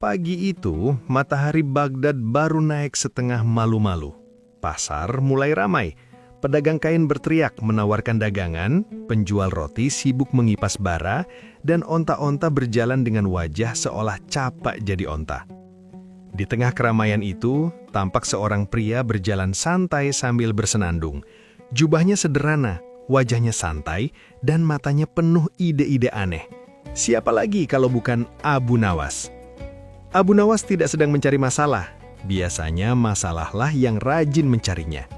Pagi itu, matahari Baghdad baru naik setengah malu-malu. Pasar mulai ramai. Pedagang kain berteriak menawarkan dagangan, penjual roti sibuk mengipas bara, dan onta-onta berjalan dengan wajah seolah capak jadi onta. Di tengah keramaian itu, tampak seorang pria berjalan santai sambil bersenandung. Jubahnya sederhana, wajahnya santai, dan matanya penuh ide-ide aneh. Siapa lagi kalau bukan Abu Nawas? Abu Nawas tidak sedang mencari masalah. Biasanya masalahlah yang rajin mencarinya.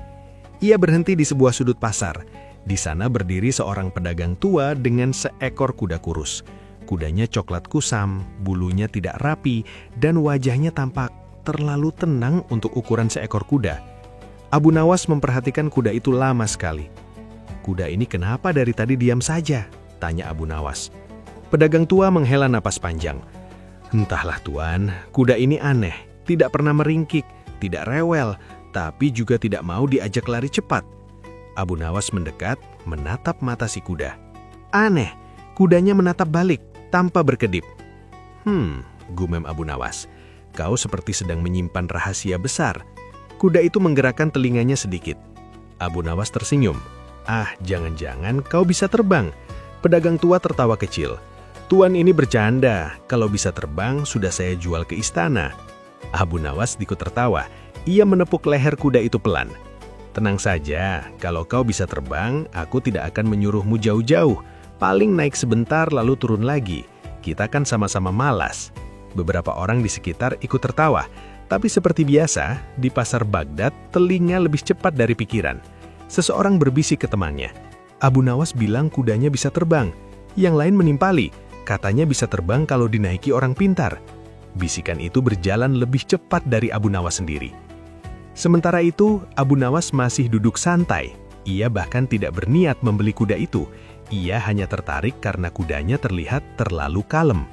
Ia berhenti di sebuah sudut pasar. Di sana berdiri seorang pedagang tua dengan seekor kuda kurus. Kudanya coklat kusam, bulunya tidak rapi, dan wajahnya tampak terlalu tenang untuk ukuran seekor kuda. Abu Nawas memperhatikan kuda itu lama sekali. "Kuda ini kenapa dari tadi diam saja?" tanya Abu Nawas. Pedagang tua menghela napas panjang. "Entahlah tuan, kuda ini aneh, tidak pernah meringkik, tidak rewel, tapi juga tidak mau diajak lari cepat." Abu Nawas mendekat, menatap mata si kuda. Aneh, kudanya menatap balik, tanpa berkedip. Gumam Abu Nawas, "Kau seperti sedang menyimpan rahasia besar." Kuda itu menggerakkan telinganya sedikit. Abu Nawas tersenyum. Jangan-jangan kau bisa terbang." Pedagang tua tertawa kecil. "Tuan ini bercanda, kalau bisa terbang sudah saya jual ke istana." Abu Nawas ikut tertawa. Ia menepuk leher kuda itu pelan. "Tenang saja, kalau kau bisa terbang, aku tidak akan menyuruhmu jauh-jauh. Paling naik sebentar lalu turun lagi. Kita kan sama-sama malas." Beberapa orang di sekitar ikut tertawa. Tapi seperti biasa, di pasar Baghdad, telinga lebih cepat dari pikiran. Seseorang berbisik ke temannya. Abu Nawas bilang kudanya bisa terbang. Yang lain menimpali. Katanya bisa terbang kalau dinaiki orang pintar. Bisikan itu berjalan lebih cepat dari Abu Nawas sendiri. Sementara itu, Abu Nawas masih duduk santai. Ia bahkan tidak berniat membeli kuda itu. Ia hanya tertarik karena kudanya terlihat terlalu kalem.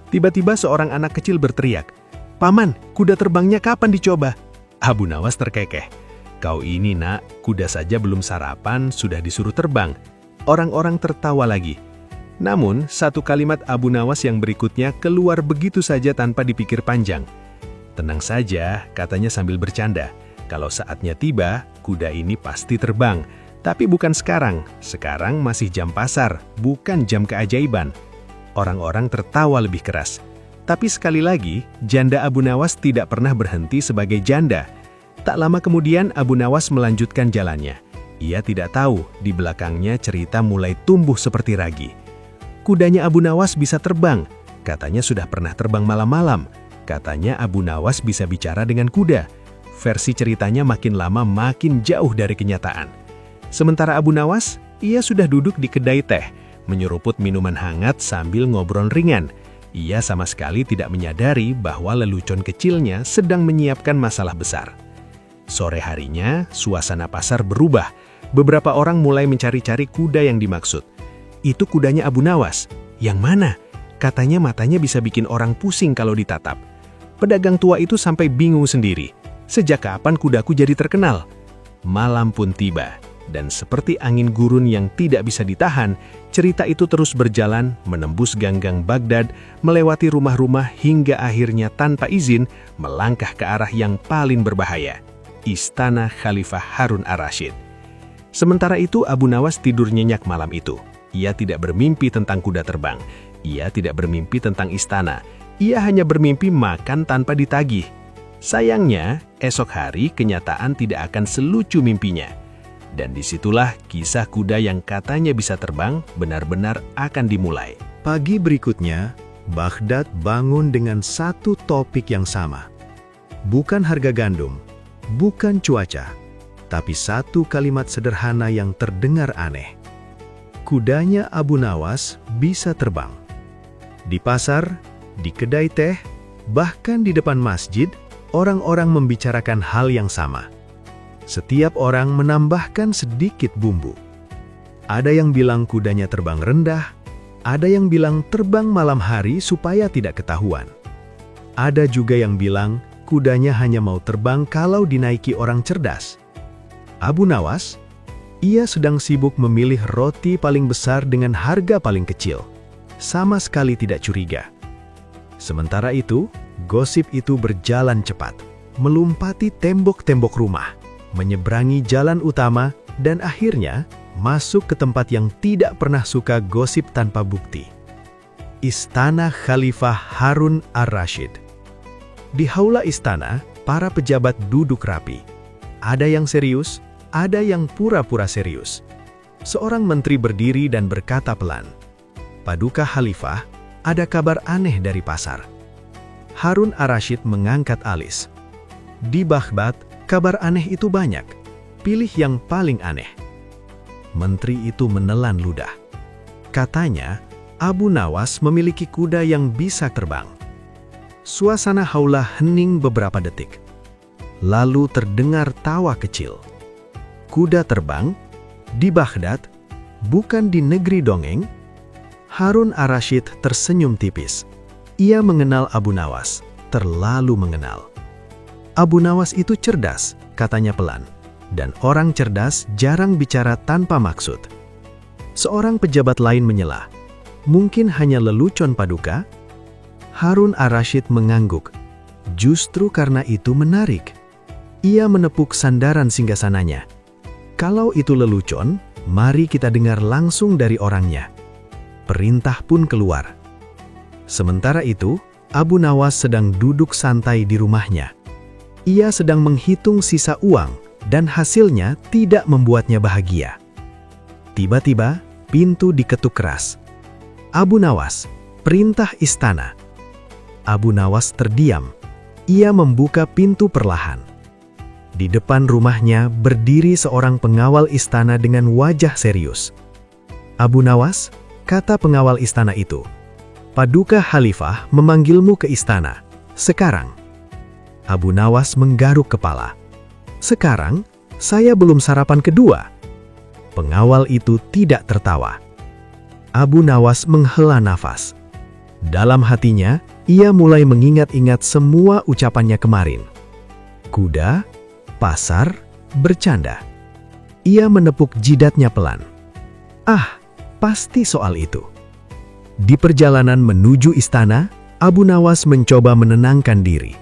Tiba-tiba seorang anak kecil berteriak, "Paman, kuda terbangnya kapan dicoba?" Abu Nawas terkekeh. "Kau ini nak, kuda saja belum sarapan, sudah disuruh terbang." Orang-orang tertawa lagi. Namun, satu kalimat Abu Nawas yang berikutnya keluar begitu saja tanpa dipikir panjang. "Tenang saja," katanya sambil bercanda. "Kalau saatnya tiba, kuda ini pasti terbang. Tapi bukan sekarang. Sekarang masih jam pasar, bukan jam keajaiban." Orang-orang tertawa lebih keras. Tapi sekali lagi, janda Abu Nawas tidak pernah berhenti sebagai janda. Tak lama kemudian Abu Nawas melanjutkan jalannya. Ia tidak tahu, di belakangnya cerita mulai tumbuh seperti ragi. Kudanya Abu Nawas bisa terbang. Katanya sudah pernah terbang malam-malam. Katanya Abu Nawas bisa bicara dengan kuda. Versi ceritanya makin lama makin jauh dari kenyataan. Sementara Abu Nawas, ia sudah duduk di kedai teh, menyeruput minuman hangat sambil ngobrol ringan. Ia sama sekali tidak menyadari bahwa lelucon kecilnya sedang menyiapkan masalah besar. Sore harinya, suasana pasar berubah. Beberapa orang mulai mencari-cari kuda yang dimaksud. "Itu kudanya Abu Nawas." "Yang mana?" "Katanya matanya bisa bikin orang pusing kalau ditatap." Pedagang tua itu sampai bingung sendiri. Sejak kapan kudaku jadi terkenal? Malam pun tiba, dan seperti angin gurun yang tidak bisa ditahan, cerita itu terus berjalan, menembus gang-gang Baghdad, melewati rumah-rumah hingga akhirnya tanpa izin melangkah ke arah yang paling berbahaya, Istana Khalifah Harun ar-Rasyid. Sementara itu Abu Nawas tidur nyenyak malam itu. Ia tidak bermimpi tentang kuda terbang. Ia tidak bermimpi tentang istana. Ia hanya bermimpi makan tanpa ditagih. Sayangnya, esok hari kenyataan tidak akan selucu mimpinya. Dan disitulah kisah kuda yang katanya bisa terbang benar-benar akan dimulai. Pagi berikutnya, Baghdad bangun dengan satu topik yang sama. Bukan harga gandum, bukan cuaca, tapi satu kalimat sederhana yang terdengar aneh. Kudanya Abu Nawas bisa terbang. Di pasar, di kedai teh, bahkan di depan masjid, orang-orang membicarakan hal yang sama. Setiap orang menambahkan sedikit bumbu. Ada yang bilang kudanya terbang rendah, ada yang bilang terbang malam hari supaya tidak ketahuan. Ada juga yang bilang kudanya hanya mau terbang kalau dinaiki orang cerdas. Abu Nawas, ia sedang sibuk memilih roti paling besar dengan harga paling kecil. Sama sekali tidak curiga. Sementara itu, Gosip itu berjalan cepat, melompati tembok-tembok rumah, menyeberangi jalan utama, dan akhirnya masuk ke tempat yang tidak pernah suka gosip tanpa bukti. Istana Khalifah Harun ar-Rasyid. Di haula istana, para pejabat duduk rapi. Ada yang serius, ada yang pura-pura serius. Seorang menteri berdiri dan berkata pelan, "Paduka Khalifah, ada kabar aneh dari pasar." Harun ar-Rasyid mengangkat alis. "Di Baghdad, kabar aneh itu banyak. Pilih yang paling aneh." Menteri itu menelan ludah. Katanya, Abu Nawas memiliki kuda yang bisa terbang. Suasana haula hening beberapa detik. Lalu terdengar tawa kecil. Kuda terbang? Di Baghdad? Bukan di negeri dongeng? Harun ar-Rasyid tersenyum tipis. Ia mengenal Abu Nawas, terlalu mengenal. Abu Nawas itu cerdas, katanya pelan. Dan orang cerdas jarang bicara tanpa maksud. Seorang pejabat lain menyela. "Mungkin hanya lelucon, Paduka?" Harun ar-Rasyid mengangguk. Justru karena itu menarik. Ia menepuk sandaran singgasananya. "Kalau itu lelucon, mari kita dengar langsung dari orangnya." Perintah pun keluar. Sementara itu, Abu Nawas sedang duduk santai di rumahnya. Ia sedang menghitung sisa uang, dan hasilnya tidak membuatnya bahagia. Tiba-tiba, pintu diketuk keras. "Abu Nawas, perintah istana." Abu Nawas terdiam. Ia membuka pintu perlahan. Di depan rumahnya berdiri seorang pengawal istana dengan wajah serius. "Abu Nawas," kata pengawal istana itu, "Paduka Khalifah memanggilmu ke istana. Sekarang." Abu Nawas menggaruk kepala. "Sekarang, saya belum sarapan kedua." Pengawal itu tidak tertawa. Abu Nawas menghela nafas. Dalam hatinya, ia mulai mengingat-ingat semua ucapannya kemarin. Kuda, pasar, bercanda. Ia menepuk jidatnya pelan. Pasti soal itu. Di perjalanan menuju istana, Abu Nawas mencoba menenangkan diri.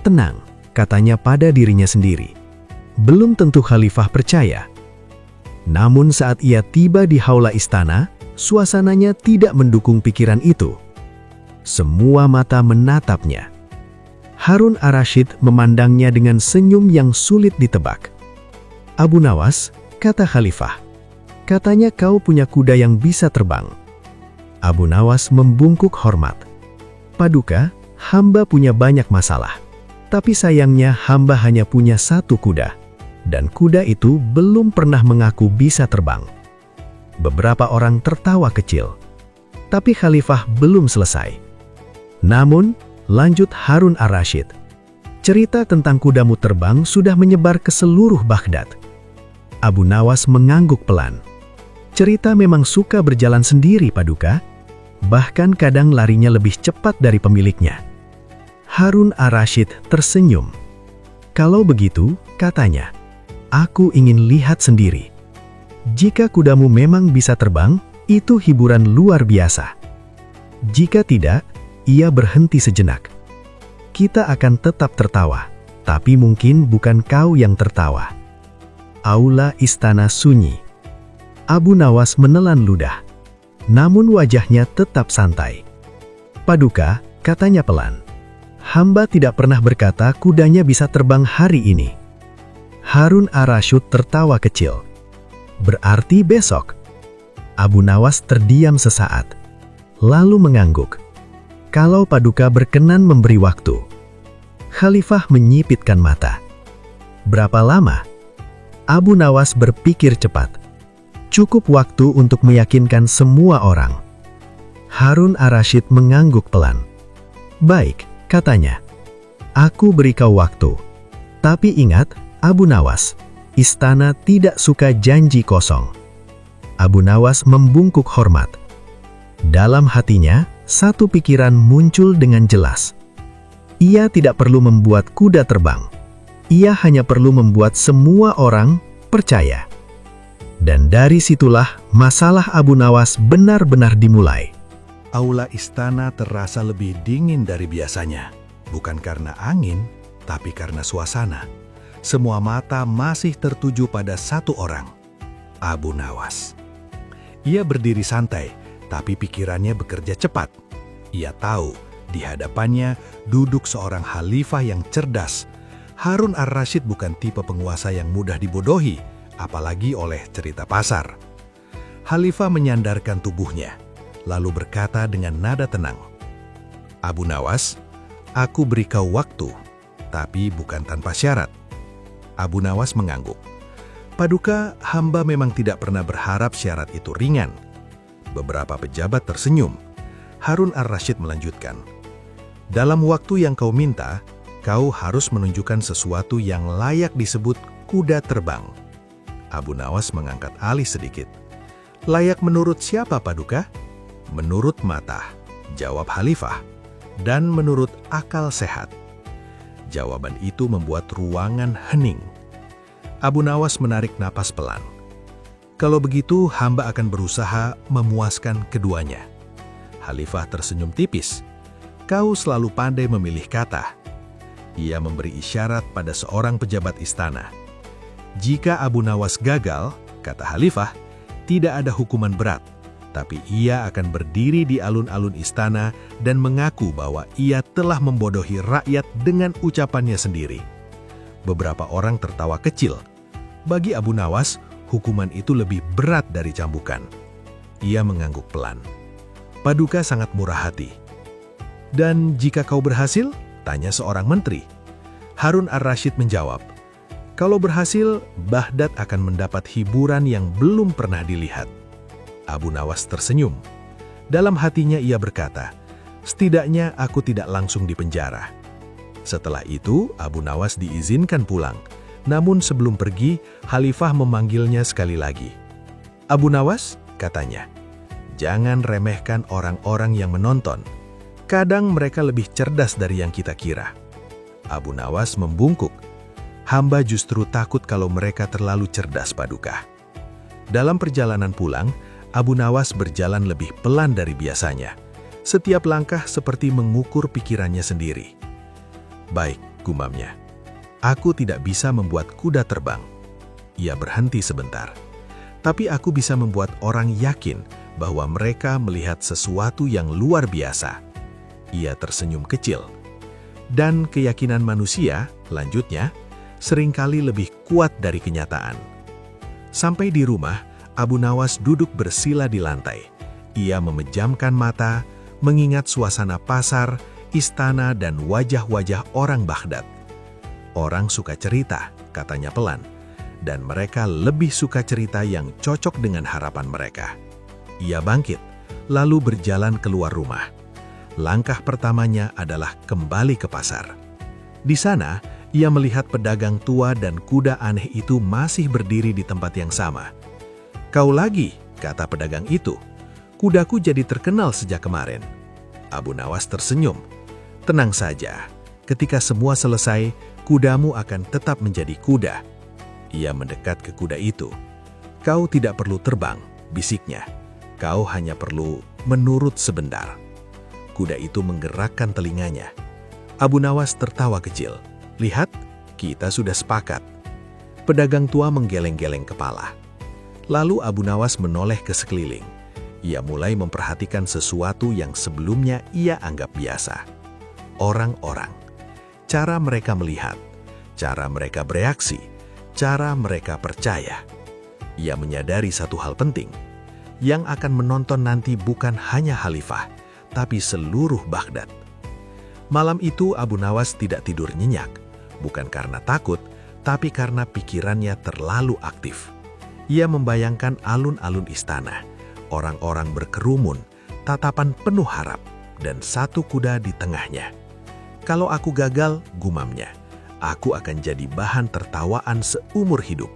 "Tenang," katanya pada dirinya sendiri. Belum tentu Khalifah percaya. Namun saat ia tiba di haula istana, suasananya tidak mendukung pikiran itu. Semua mata menatapnya. Harun ar-Rasyid memandangnya dengan senyum yang sulit ditebak. "Abu Nawas," kata Khalifah, "katanya kau punya kuda yang bisa terbang." Abu Nawas membungkuk hormat. "Paduka, hamba punya banyak masalah. Tapi sayangnya hamba hanya punya satu kuda. Dan kuda itu belum pernah mengaku bisa terbang." Beberapa orang tertawa kecil. Tapi Khalifah belum selesai. "Namun," lanjut Harun ar-Rasyid, "cerita tentang kudamu terbang sudah menyebar ke seluruh Baghdad." Abu Nawas mengangguk pelan. "Cerita memang suka berjalan sendiri, Paduka. Bahkan kadang larinya lebih cepat dari pemiliknya." Harun ar-Rasyid tersenyum. "Kalau begitu," katanya, "aku ingin lihat sendiri. Jika kudamu memang bisa terbang, itu hiburan luar biasa. Jika tidak," ia berhenti sejenak. "Kita akan tetap tertawa, tapi mungkin bukan kau yang tertawa." Aula istana sunyi. Abu Nawas menelan ludah. Namun wajahnya tetap santai. "Paduka," katanya pelan, "hamba tidak pernah berkata kudanya bisa terbang hari ini." Harun ar-Rasyid tertawa kecil. "Berarti besok?" Abu Nawas terdiam sesaat, lalu mengangguk. "Kalau Paduka berkenan memberi waktu." Khalifah menyipitkan mata. "Berapa lama?" Abu Nawas berpikir cepat. "Cukup waktu untuk meyakinkan semua orang." Harun ar-Rasyid mengangguk pelan. "Baik," katanya. "Aku beri kau waktu. Tapi ingat, Abu Nawas, istana tidak suka janji kosong." Abu Nawas membungkuk hormat. Dalam hatinya, satu pikiran muncul dengan jelas. Ia tidak perlu membuat kuda terbang. Ia hanya perlu membuat semua orang percaya. Dan dari situlah masalah Abu Nawas benar-benar dimulai. Aula istana terasa lebih dingin dari biasanya. Bukan karena angin, tapi karena suasana. Semua mata masih tertuju pada satu orang, Abu Nawas. Ia berdiri santai, tapi pikirannya bekerja cepat. Ia tahu di hadapannya duduk seorang khalifah yang cerdas. Harun ar-Rasyid bukan tipe penguasa yang mudah dibodohi, apalagi oleh cerita pasar. Khalifah menyandarkan tubuhnya, lalu berkata dengan nada tenang, "Abu Nawas, aku beri kau waktu, tapi bukan tanpa syarat." Abu Nawas mengangguk. "Paduka, hamba memang tidak pernah berharap syarat itu ringan." Beberapa pejabat tersenyum. Harun ar-Rasyid melanjutkan, "Dalam waktu yang kau minta, kau harus menunjukkan sesuatu yang layak disebut kuda terbang." Abu Nawas mengangkat alis sedikit. "Layak menurut siapa, Paduka?" "Menurut mata," jawab Khalifah, "dan menurut akal sehat." Jawaban itu membuat ruangan hening. Abu Nawas menarik napas pelan. "Kalau begitu, hamba akan berusaha memuaskan keduanya." Khalifah tersenyum tipis. "Kau selalu pandai memilih kata." Ia memberi isyarat pada seorang pejabat istana. "Jika Abu Nawas gagal," kata Khalifah, "tidak ada hukuman berat, tapi ia akan berdiri di alun-alun istana dan mengaku bahwa ia telah membodohi rakyat dengan ucapannya sendiri." Beberapa orang tertawa kecil. Bagi Abu Nawas, hukuman itu lebih berat dari cambukan. Ia mengangguk pelan. "Paduka sangat murah hati." "Dan jika kau berhasil?" tanya seorang menteri. Harun ar-Rasyid menjawab, "Kalau berhasil, Baghdad akan mendapat hiburan yang belum pernah dilihat." Abu Nawas tersenyum. Dalam hatinya ia berkata, "Setidaknya aku tidak langsung dipenjara." Setelah itu, Abu Nawas diizinkan pulang. Namun sebelum pergi, Khalifah memanggilnya sekali lagi. "Abu Nawas," katanya, "jangan remehkan orang-orang yang menonton. Kadang mereka lebih cerdas dari yang kita kira." Abu Nawas membungkuk. "Hamba justru takut kalau mereka terlalu cerdas, Paduka." Dalam perjalanan pulang, Abu Nawas berjalan lebih pelan dari biasanya. Setiap langkah seperti mengukur pikirannya sendiri. "Baik," gumamnya, "aku tidak bisa membuat kuda terbang." Ia berhenti sebentar. "Tapi aku bisa membuat orang yakin bahwa mereka melihat sesuatu yang luar biasa." Ia tersenyum kecil. "Dan keyakinan manusia," lanjutnya, "seringkali lebih kuat dari kenyataan." Sampai di rumah, Abu Nawas duduk bersila di lantai. Ia memejamkan mata, mengingat suasana pasar, istana, dan wajah-wajah orang Baghdad. "Orang suka cerita," katanya pelan, "dan mereka lebih suka cerita yang cocok dengan harapan mereka." Ia bangkit, lalu berjalan keluar rumah. Langkah pertamanya adalah kembali ke pasar. Di sana, ia melihat pedagang tua dan kuda aneh itu masih berdiri di tempat yang sama. "Kau lagi," kata pedagang itu. "Kudaku jadi terkenal sejak kemarin." Abu Nawas tersenyum. "Tenang saja, ketika semua selesai, kudamu akan tetap menjadi kuda." Ia mendekat ke kuda itu. "Kau tidak perlu terbang," bisiknya. "Kau hanya perlu menurut sebentar." Kuda itu menggerakkan telinganya. Abu Nawas tertawa kecil. "Lihat, kita sudah sepakat." Pedagang tua menggeleng-geleng kepala. Lalu Abu Nawas menoleh ke sekeliling. Ia mulai memperhatikan sesuatu yang sebelumnya ia anggap biasa. Orang-orang. Cara mereka melihat, cara mereka bereaksi, cara mereka percaya. Ia menyadari satu hal penting. Yang akan menonton nanti bukan hanya Khalifah, tapi seluruh Baghdad. Malam itu Abu Nawas tidak tidur nyenyak, bukan karena takut, tapi karena pikirannya terlalu aktif. Ia membayangkan alun-alun istana, orang-orang berkerumun, tatapan penuh harap, dan satu kuda di tengahnya. "Kalau aku gagal," gumamnya, "aku akan jadi bahan tertawaan seumur hidup."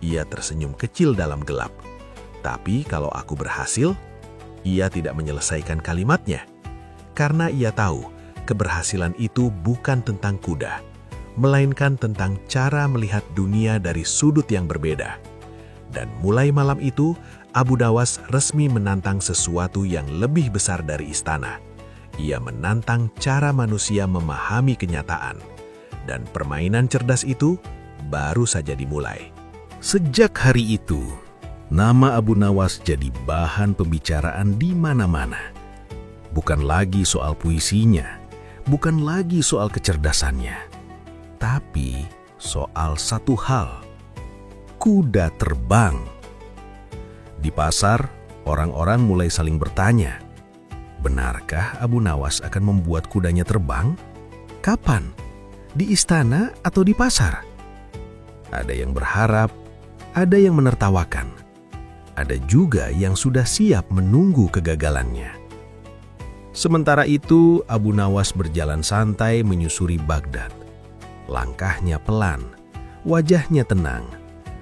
Ia tersenyum kecil dalam gelap. "Tapi kalau aku berhasil," ia tidak menyelesaikan kalimatnya. Karena ia tahu, keberhasilan itu bukan tentang kuda, melainkan tentang cara melihat dunia dari sudut yang berbeda. Dan mulai malam itu, Abu Nawas resmi menantang sesuatu yang lebih besar dari istana. Ia menantang cara manusia memahami kenyataan, dan permainan cerdas itu baru saja dimulai. Sejak hari itu, nama Abu Nawas jadi bahan pembicaraan di mana-mana. Bukan lagi soal puisinya, bukan lagi soal kecerdasannya, tapi soal satu hal: kuda terbang. Di pasar, orang-orang mulai saling bertanya, benarkah Abu Nawas akan membuat kudanya terbang? Kapan? Di istana atau di pasar? Ada yang berharap, ada yang menertawakan, ada juga yang sudah siap menunggu kegagalannya. Sementara itu, Abu Nawas berjalan santai menyusuri Baghdad. Langkahnya pelan, wajahnya tenang,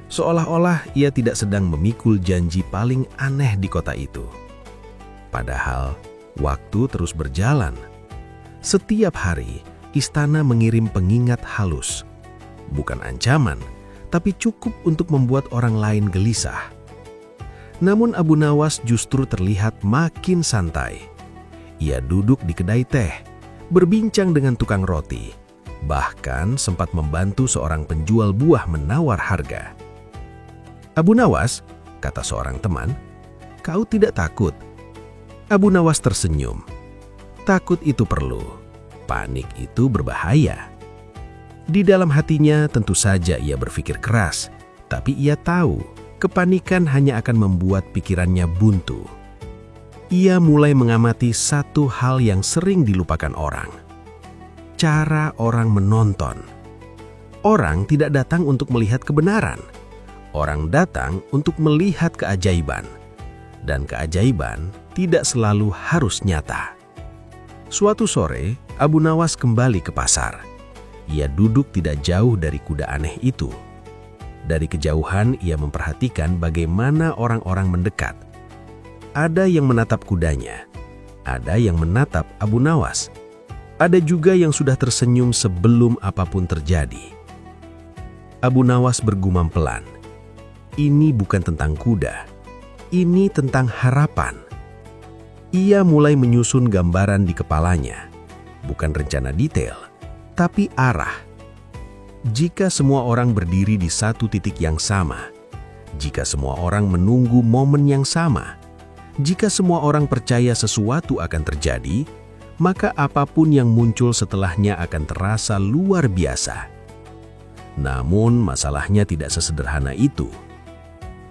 seolah-olah ia tidak sedang memikul janji paling aneh di kota itu. Padahal, waktu terus berjalan. Setiap hari, istana mengirim pengingat halus. Bukan ancaman, tapi cukup untuk membuat orang lain gelisah. Namun Abu Nawas justru terlihat makin santai. Ia duduk di kedai teh, berbincang dengan tukang roti, bahkan sempat membantu seorang penjual buah menawar harga. "Abu Nawas," kata seorang teman, "kau tidak takut?" Abu Nawas tersenyum. Takut itu perlu, panik itu berbahaya. Di dalam hatinya tentu saja ia berpikir keras, tapi ia tahu kepanikan hanya akan membuat pikirannya buntu. Ia mulai mengamati satu hal yang sering dilupakan orang: cara orang menonton. Orang tidak datang untuk melihat kebenaran, orang datang untuk melihat keajaiban, dan keajaiban tidak selalu harus nyata. Suatu sore, Abu Nawas kembali ke pasar. Ia duduk tidak jauh dari kuda aneh itu. Dari kejauhan, ia memperhatikan bagaimana orang-orang mendekat. Ada yang menatap kudanya, ada yang menatap Abu Nawas. Ada juga yang sudah tersenyum sebelum apapun terjadi. Abu Nawas bergumam pelan, "Ini bukan tentang kuda, ini tentang harapan." Ia mulai menyusun gambaran di kepalanya, bukan rencana detail, tapi arah. Jika semua orang berdiri di satu titik yang sama, jika semua orang menunggu momen yang sama, jika semua orang percaya sesuatu akan terjadi, maka apapun yang muncul setelahnya akan terasa luar biasa. Namun masalahnya tidak sesederhana itu.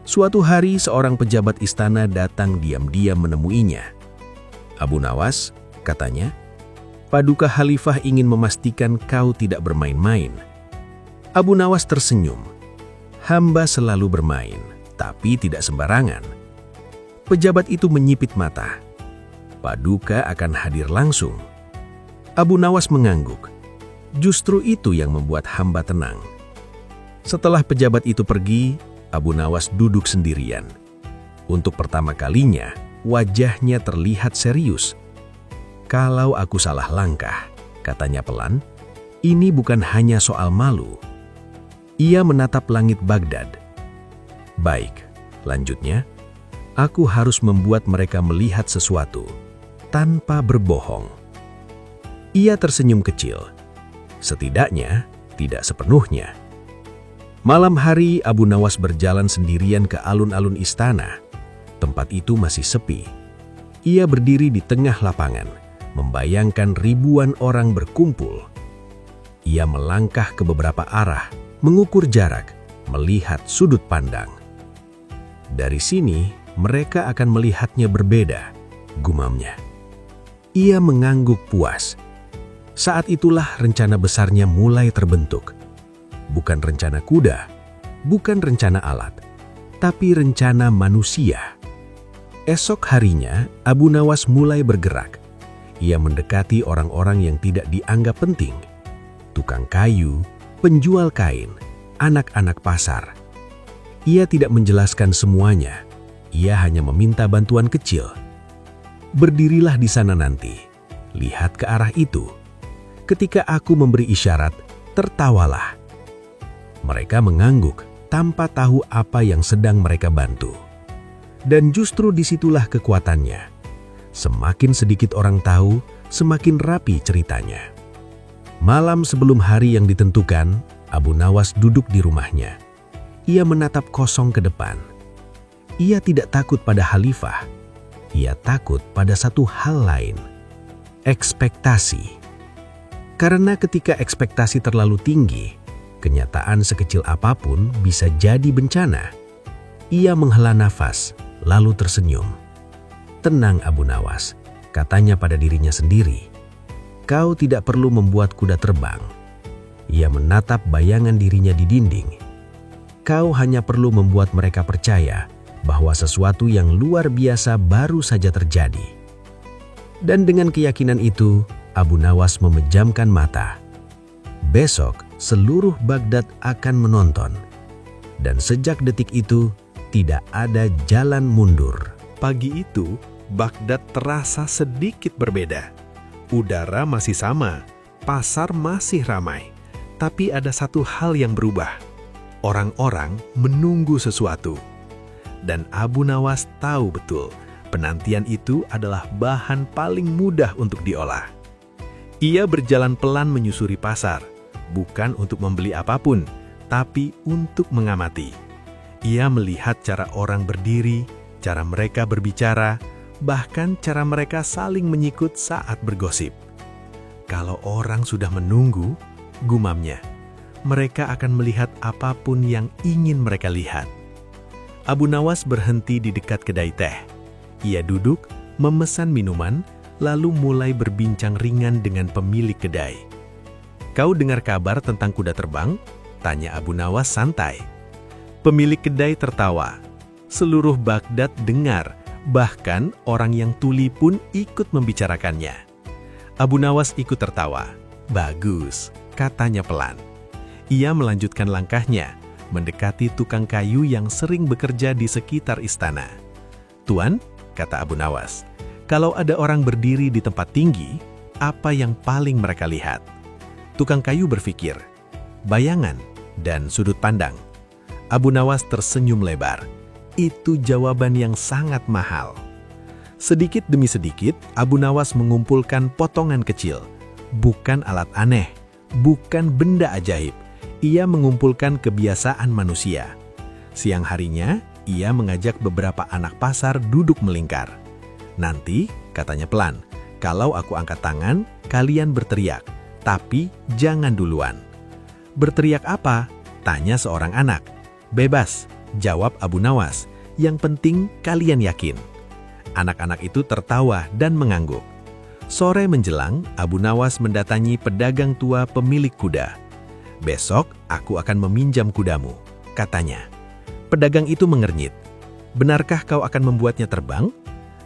Suatu hari seorang pejabat istana datang diam-diam menemuinya. "Abu Nawas," katanya, "Paduka Khalifah ingin memastikan kau tidak bermain-main." Abu Nawas tersenyum. "Hamba selalu bermain, tapi tidak sembarangan." Pejabat itu menyipit mata. "Paduka akan hadir langsung." Abu Nawas mengangguk. Justru itu yang membuat hamba tenang. Setelah pejabat itu pergi, Abu Nawas duduk sendirian. Untuk pertama kalinya, wajahnya terlihat serius. "Kalau aku salah langkah," katanya pelan, "ini bukan hanya soal malu." Ia menatap langit Baghdad. "Baik," lanjutnya, "aku harus membuat mereka melihat sesuatu tanpa berbohong." Ia tersenyum kecil. Setidaknya, tidak sepenuhnya. Malam hari, Abu Nawas berjalan sendirian ke alun-alun istana. Tempat itu masih sepi. Ia berdiri di tengah lapangan, membayangkan ribuan orang berkumpul. Ia melangkah ke beberapa arah, mengukur jarak, melihat sudut pandang. "Dari sini, mereka akan melihatnya berbeda," gumamnya. Ia mengangguk puas. Saat itulah rencana besarnya mulai terbentuk. Bukan rencana kuda, bukan rencana alat, tapi rencana manusia. Esok harinya, Abu Nawas mulai bergerak. Ia mendekati orang-orang yang tidak dianggap penting. Tukang kayu, penjual kain, anak-anak pasar. Ia tidak menjelaskan semuanya. Ia hanya meminta bantuan kecil. "Berdirilah di sana nanti. Lihat ke arah itu. Ketika aku memberi isyarat, tertawalah." Mereka mengangguk tanpa tahu apa yang sedang mereka bantu. Dan justru disitulah kekuatannya. Semakin sedikit orang tahu, semakin rapi ceritanya. Malam sebelum hari yang ditentukan, Abu Nawas duduk di rumahnya. Ia menatap kosong ke depan. Ia tidak takut pada khalifah. Ia takut pada satu hal lain. Ekspektasi. Karena ketika ekspektasi terlalu tinggi, kenyataan sekecil apapun bisa jadi bencana. Ia menghela nafas, lalu tersenyum. "Tenang Abu Nawas," katanya pada dirinya sendiri. "Kau tidak perlu membuat kuda terbang." Ia menatap bayangan dirinya di dinding. "Kau hanya perlu membuat mereka percaya bahwa sesuatu yang luar biasa baru saja terjadi." Dan dengan keyakinan itu, Abu Nawas memejamkan mata. Besok, seluruh Baghdad akan menonton. Dan sejak detik itu, tidak ada jalan mundur. Pagi itu, Baghdad terasa sedikit berbeda. Udara masih sama, pasar masih ramai. Tapi ada satu hal yang berubah. Orang-orang menunggu sesuatu. Dan Abu Nawas tahu betul, penantian itu adalah bahan paling mudah untuk diolah. Ia berjalan pelan menyusuri pasar, bukan untuk membeli apapun, tapi untuk mengamati. Ia melihat cara orang berdiri, cara mereka berbicara, bahkan cara mereka saling menyikut saat bergosip. Kalau orang sudah menunggu, gumamnya, mereka akan melihat apapun yang ingin mereka lihat. Abu Nawas berhenti di dekat kedai teh. Ia duduk, memesan minuman, lalu mulai berbincang ringan dengan pemilik kedai. "Kau dengar kabar tentang kuda terbang?" tanya Abu Nawas santai. Pemilik kedai tertawa. Seluruh Baghdad dengar, bahkan orang yang tuli pun ikut membicarakannya. Abu Nawas ikut tertawa. "Bagus," katanya pelan. Ia melanjutkan langkahnya, mendekati tukang kayu yang sering bekerja di sekitar istana. "Tuan," kata Abu Nawas, "kalau ada orang berdiri di tempat tinggi, apa yang paling mereka lihat?" Tukang kayu berpikir, bayangan, dan sudut pandang. Abu Nawas tersenyum lebar. Itu jawaban yang sangat mahal. Sedikit demi sedikit, Abu Nawas mengumpulkan potongan kecil. Bukan alat aneh, bukan benda ajaib. Ia mengumpulkan kebiasaan manusia. Siang harinya, ia mengajak beberapa anak pasar duduk melingkar. "Nanti," katanya pelan, "kalau aku angkat tangan, kalian berteriak, tapi jangan duluan." "Berteriak apa?" tanya seorang anak. "Bebas," jawab Abu Nawas, "yang penting kalian yakin." Anak-anak itu tertawa dan mengangguk. Sore menjelang, Abu Nawas mendatangi pedagang tua pemilik kuda. "Besok aku akan meminjam kudamu," katanya. Pedagang itu mengernyit. "Benarkah kau akan membuatnya terbang?"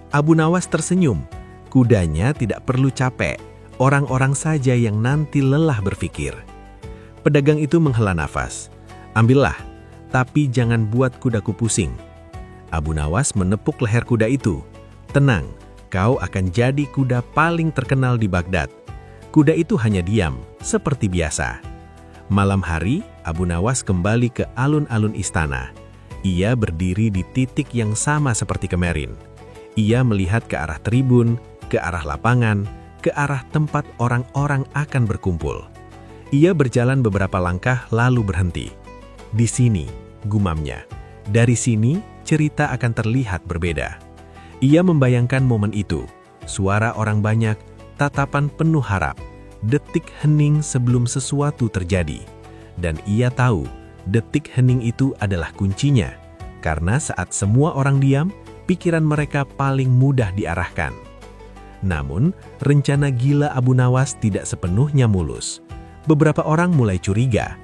Abu Nawas tersenyum. Kudanya tidak perlu capek, orang-orang saja yang nanti lelah berpikir. Pedagang itu menghela nafas. "Ambillah, tapi jangan buat kudaku pusing." Abu Nawas menepuk leher kuda itu. "Tenang, kau akan jadi kuda paling terkenal di Baghdad." Kuda itu hanya diam, seperti biasa. Malam hari, Abu Nawas kembali ke alun-alun istana. Ia berdiri di titik yang sama seperti kemarin. Ia melihat ke arah tribun, ke arah lapangan, ke arah tempat orang-orang akan berkumpul. Ia berjalan beberapa langkah lalu berhenti. "Di sini," gumamnya. "Dari sini, cerita akan terlihat berbeda." Ia membayangkan momen itu. Suara orang banyak, tatapan penuh harap, detik hening sebelum sesuatu terjadi. Dan ia tahu, detik hening itu adalah kuncinya. Karena saat semua orang diam, pikiran mereka paling mudah diarahkan. Namun, rencana gila Abu Nawas tidak sepenuhnya mulus. Beberapa orang mulai curiga.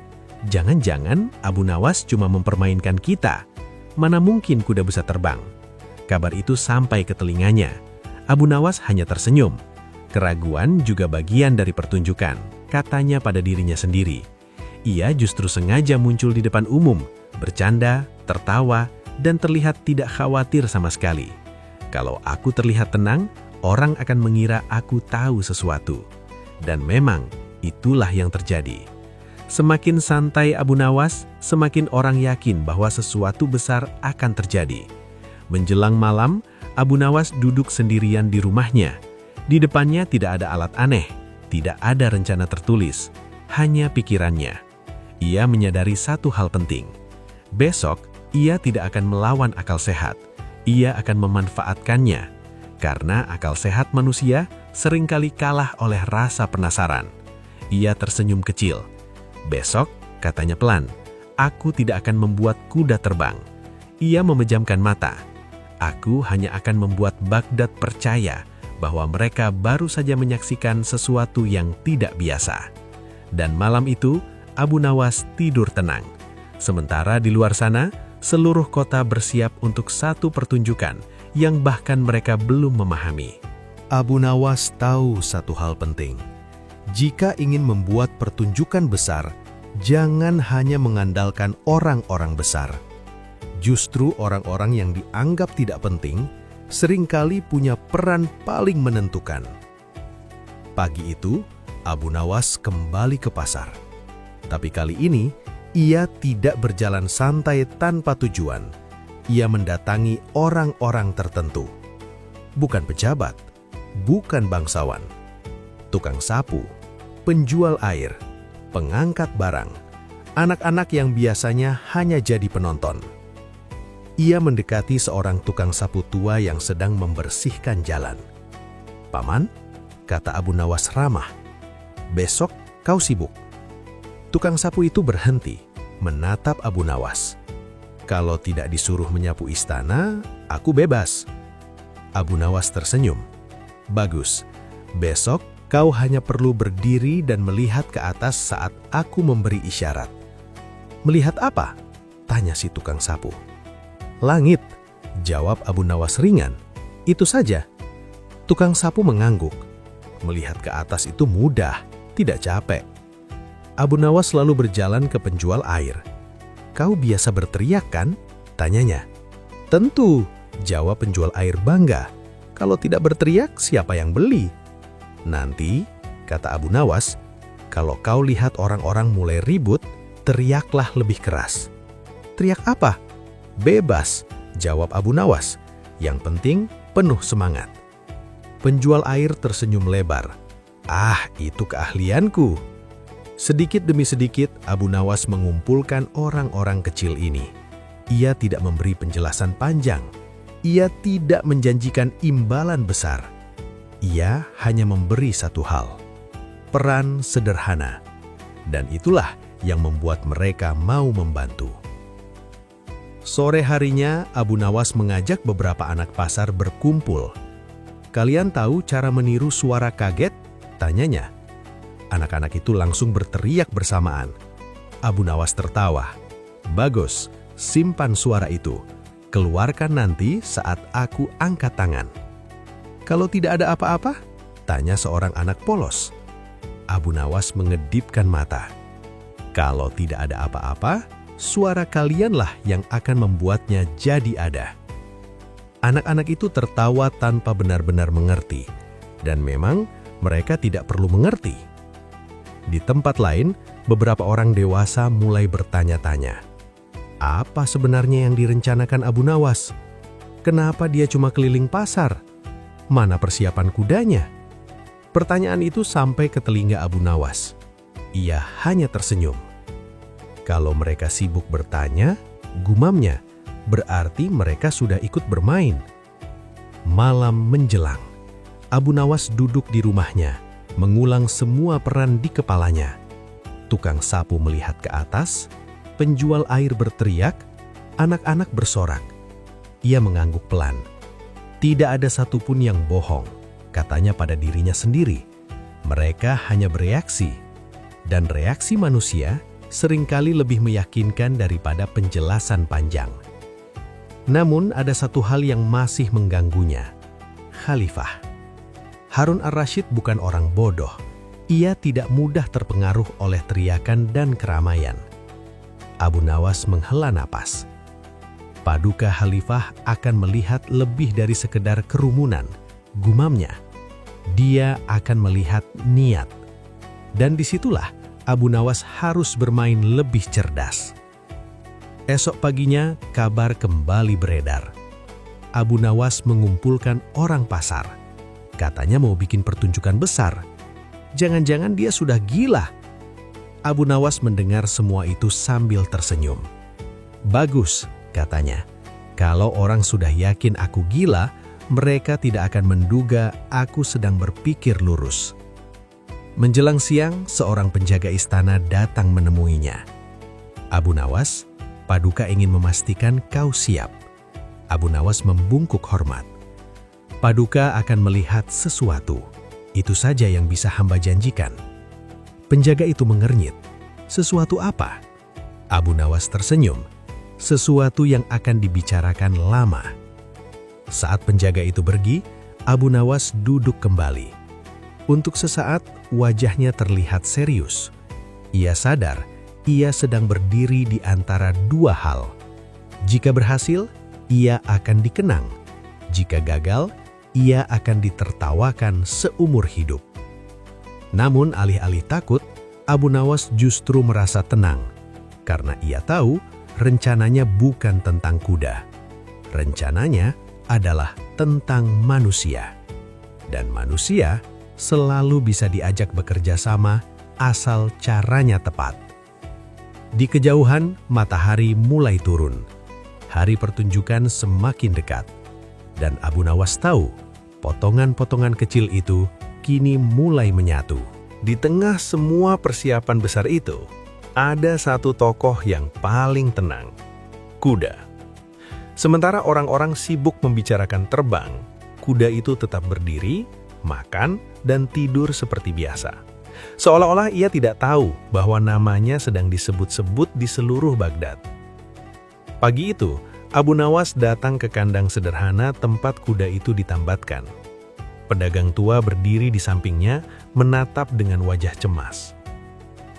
Jangan-jangan Abu Nawas cuma mempermainkan kita. Mana mungkin kuda bisa terbang? Kabar itu sampai ke telinganya. Abu Nawas hanya tersenyum. Keraguan juga bagian dari pertunjukan, katanya pada dirinya sendiri. Ia justru sengaja muncul di depan umum, bercanda, tertawa, dan terlihat tidak khawatir sama sekali. Kalau aku terlihat tenang, orang akan mengira aku tahu sesuatu. Dan memang, itulah yang terjadi. Semakin santai Abu Nawas, semakin orang yakin bahwa sesuatu besar akan terjadi. Menjelang malam, Abu Nawas duduk sendirian di rumahnya. Di depannya tidak ada alat aneh, tidak ada rencana tertulis, hanya pikirannya. Ia menyadari satu hal penting. Besok, ia tidak akan melawan akal sehat. Ia akan memanfaatkannya. Karena akal sehat manusia seringkali kalah oleh rasa penasaran. Ia tersenyum kecil. Besok, katanya pelan, aku tidak akan membuat kuda terbang. Ia memejamkan mata. Aku hanya akan membuat Baghdad percaya bahwa mereka baru saja menyaksikan sesuatu yang tidak biasa. Dan malam itu, Abu Nawas tidur tenang. Sementara di luar sana, seluruh kota bersiap untuk satu pertunjukan yang bahkan mereka belum memahami. Abu Nawas tahu satu hal penting. Jika ingin membuat pertunjukan besar, jangan hanya mengandalkan orang-orang besar. Justru orang-orang yang dianggap tidak penting, seringkali punya peran paling menentukan. Pagi itu, Abu Nawas kembali ke pasar. Tapi kali ini, ia tidak berjalan santai tanpa tujuan. Ia mendatangi orang-orang tertentu. Bukan pejabat, bukan bangsawan. Tukang sapu, penjual air, pengangkat barang, anak-anak yang biasanya hanya jadi penonton. Ia mendekati seorang tukang sapu tua yang sedang membersihkan jalan. "Paman," kata Abu Nawas ramah, "besok kau sibuk." Tukang sapu itu berhenti, menatap Abu Nawas. "Kalau tidak disuruh menyapu istana, aku bebas." Abu Nawas tersenyum. "Bagus, besok kau hanya perlu berdiri dan melihat ke atas saat aku memberi isyarat." "Melihat apa?" tanya si tukang sapu. "Langit," jawab Abu Nawas ringan. "Itu saja." Tukang sapu mengangguk. Melihat ke atas itu mudah, tidak capek. Abu Nawas lalu berjalan ke penjual air. "Kau biasa berteriak kan?" tanyanya. "Tentu," jawab penjual air bangga. "Kalau tidak berteriak, siapa yang beli?" "Nanti," kata Abu Nawas, "kalau kau lihat orang-orang mulai ribut, teriaklah lebih keras." "Teriak apa?" "Bebas," jawab Abu Nawas. "Yang penting penuh semangat." Penjual air tersenyum lebar. "Ah, itu keahlianku." Sedikit demi sedikit, Abu Nawas mengumpulkan orang-orang kecil ini. Ia tidak memberi penjelasan panjang. Ia tidak menjanjikan imbalan besar. Ia hanya memberi satu hal. Peran sederhana. Dan itulah yang membuat mereka mau membantu. Sore harinya, Abu Nawas mengajak beberapa anak pasar berkumpul. "Kalian tahu cara meniru suara kaget?" tanyanya. Anak-anak itu langsung berteriak bersamaan. Abu Nawas tertawa. "Bagus, simpan suara itu. Keluarkan nanti saat aku angkat tangan." "Kalau tidak ada apa-apa?" tanya seorang anak polos. Abu Nawas mengedipkan mata. "Kalau tidak ada apa-apa, suara kalianlah yang akan membuatnya jadi ada." Anak-anak itu tertawa tanpa benar-benar mengerti. Dan memang mereka tidak perlu mengerti. Di tempat lain, beberapa orang dewasa mulai bertanya-tanya. Apa sebenarnya yang direncanakan Abu Nawas? Kenapa dia cuma keliling pasar? Mana persiapan kudanya? Pertanyaan itu sampai ke telinga Abu Nawas. Ia hanya tersenyum. Kalau mereka sibuk bertanya, gumamnya, berarti mereka sudah ikut bermain. Malam menjelang. Abu Nawas duduk di rumahnya, mengulang semua peran di kepalanya. Tukang sapu melihat ke atas, penjual air berteriak, anak-anak bersorak. Ia mengangguk pelan. Tidak ada satupun yang bohong, katanya pada dirinya sendiri. Mereka hanya bereaksi. Dan reaksi manusia seringkali lebih meyakinkan daripada penjelasan panjang. Namun ada satu hal yang masih mengganggunya. Khalifah. Harun ar-Rasyid bukan orang bodoh. Ia tidak mudah terpengaruh oleh teriakan dan keramaian. Abu Nawas menghela napas. Paduka Khalifah akan melihat lebih dari sekedar kerumunan, gumamnya. Dia akan melihat niat. Dan disitulah Abu Nawas harus bermain lebih cerdas. Esok paginya, kabar kembali beredar. Abu Nawas mengumpulkan orang pasar. Katanya mau bikin pertunjukan besar. Jangan-jangan dia sudah gila. Abu Nawas mendengar semua itu sambil tersenyum. Bagus, katanya. Kalau orang sudah yakin aku gila, mereka tidak akan menduga aku sedang berpikir lurus. Menjelang siang, seorang penjaga istana datang menemuinya. Abu Nawas, Paduka ingin memastikan kau siap. Abu Nawas membungkuk hormat. Paduka akan melihat sesuatu. Itu saja yang bisa hamba janjikan. Penjaga itu mengernyit. Sesuatu apa? Abu Nawas tersenyum. Sesuatu yang akan dibicarakan lama. Saat penjaga itu pergi, Abu Nawas duduk kembali. Untuk sesaat, wajahnya terlihat serius. Ia sadar, ia sedang berdiri di antara dua hal. Jika berhasil, ia akan dikenang. Jika gagal, ia akan ditertawakan seumur hidup. Namun alih-alih takut, Abu Nawas justru merasa tenang. Karena ia tahu, rencananya bukan tentang kuda. Rencananya adalah tentang manusia. Dan manusia selalu bisa diajak bekerja sama asal caranya tepat. Di kejauhan, matahari mulai turun. Hari pertunjukan semakin dekat. Dan Abu Nawas tahu, potongan-potongan kecil itu kini mulai menyatu. Di tengah semua persiapan besar itu, ada satu tokoh yang paling tenang, kuda. Sementara orang-orang sibuk membicarakan terbang, kuda itu tetap berdiri, makan, dan tidur seperti biasa. Seolah-olah ia tidak tahu bahwa namanya sedang disebut-sebut di seluruh Baghdad. Pagi itu, Abu Nawas datang ke kandang sederhana tempat kuda itu ditambatkan. Pedagang tua berdiri di sampingnya, menatap dengan wajah cemas.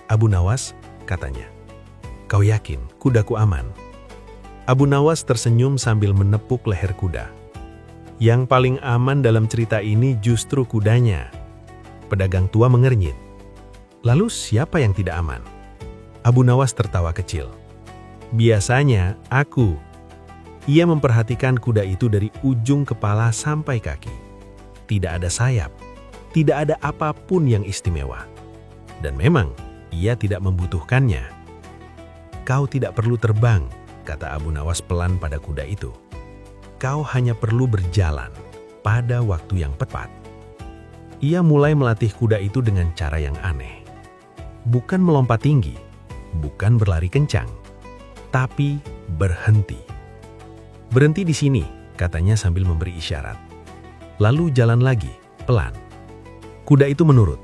Abu Nawas, katanya, "Kau yakin kudaku aman?" Abu Nawas tersenyum sambil menepuk leher kuda. Yang paling aman dalam cerita ini justru kudanya. Pedagang tua mengernyit. Lalu siapa yang tidak aman? Abu Nawas tertawa kecil. Biasanya aku. Ia memperhatikan kuda itu dari ujung kepala sampai kaki. Tidak ada sayap, tidak ada apapun yang istimewa. Dan memang, ia tidak membutuhkannya. Kau tidak perlu terbang, kata Abu Nawas pelan pada kuda itu. Kau hanya perlu berjalan pada waktu yang tepat. Ia mulai melatih kuda itu dengan cara yang aneh. Bukan melompat tinggi, bukan berlari kencang, tapi berhenti. Berhenti di sini, katanya sambil memberi isyarat. Lalu jalan lagi, pelan. Kuda itu menurut.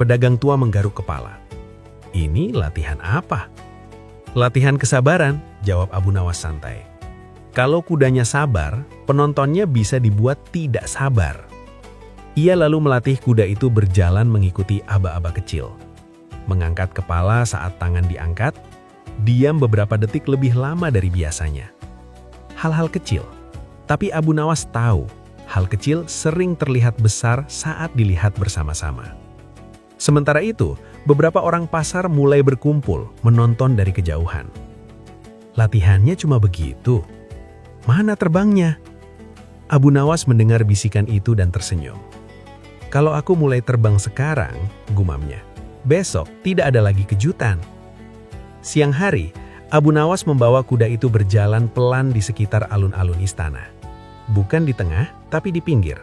Pedagang tua menggaruk kepala. Ini latihan apa? Latihan kesabaran, jawab Abu Nawas santai. Kalau kudanya sabar, penontonnya bisa dibuat tidak sabar. Ia lalu melatih kuda itu berjalan mengikuti aba-aba kecil. Mengangkat kepala saat tangan diangkat, diam beberapa detik lebih lama dari biasanya. Hal-hal kecil, tapi Abu Nawas tahu, hal kecil sering terlihat besar saat dilihat bersama-sama. Sementara itu, beberapa orang pasar mulai berkumpul menonton dari kejauhan. Latihannya cuma begitu. Mana terbangnya? Abu Nawas mendengar bisikan itu dan tersenyum. Kalau aku mulai terbang sekarang, gumamnya, besok tidak ada lagi kejutan. Siang hari, Abu Nawas membawa kuda itu berjalan pelan di sekitar alun-alun istana. Bukan di tengah, tapi di pinggir.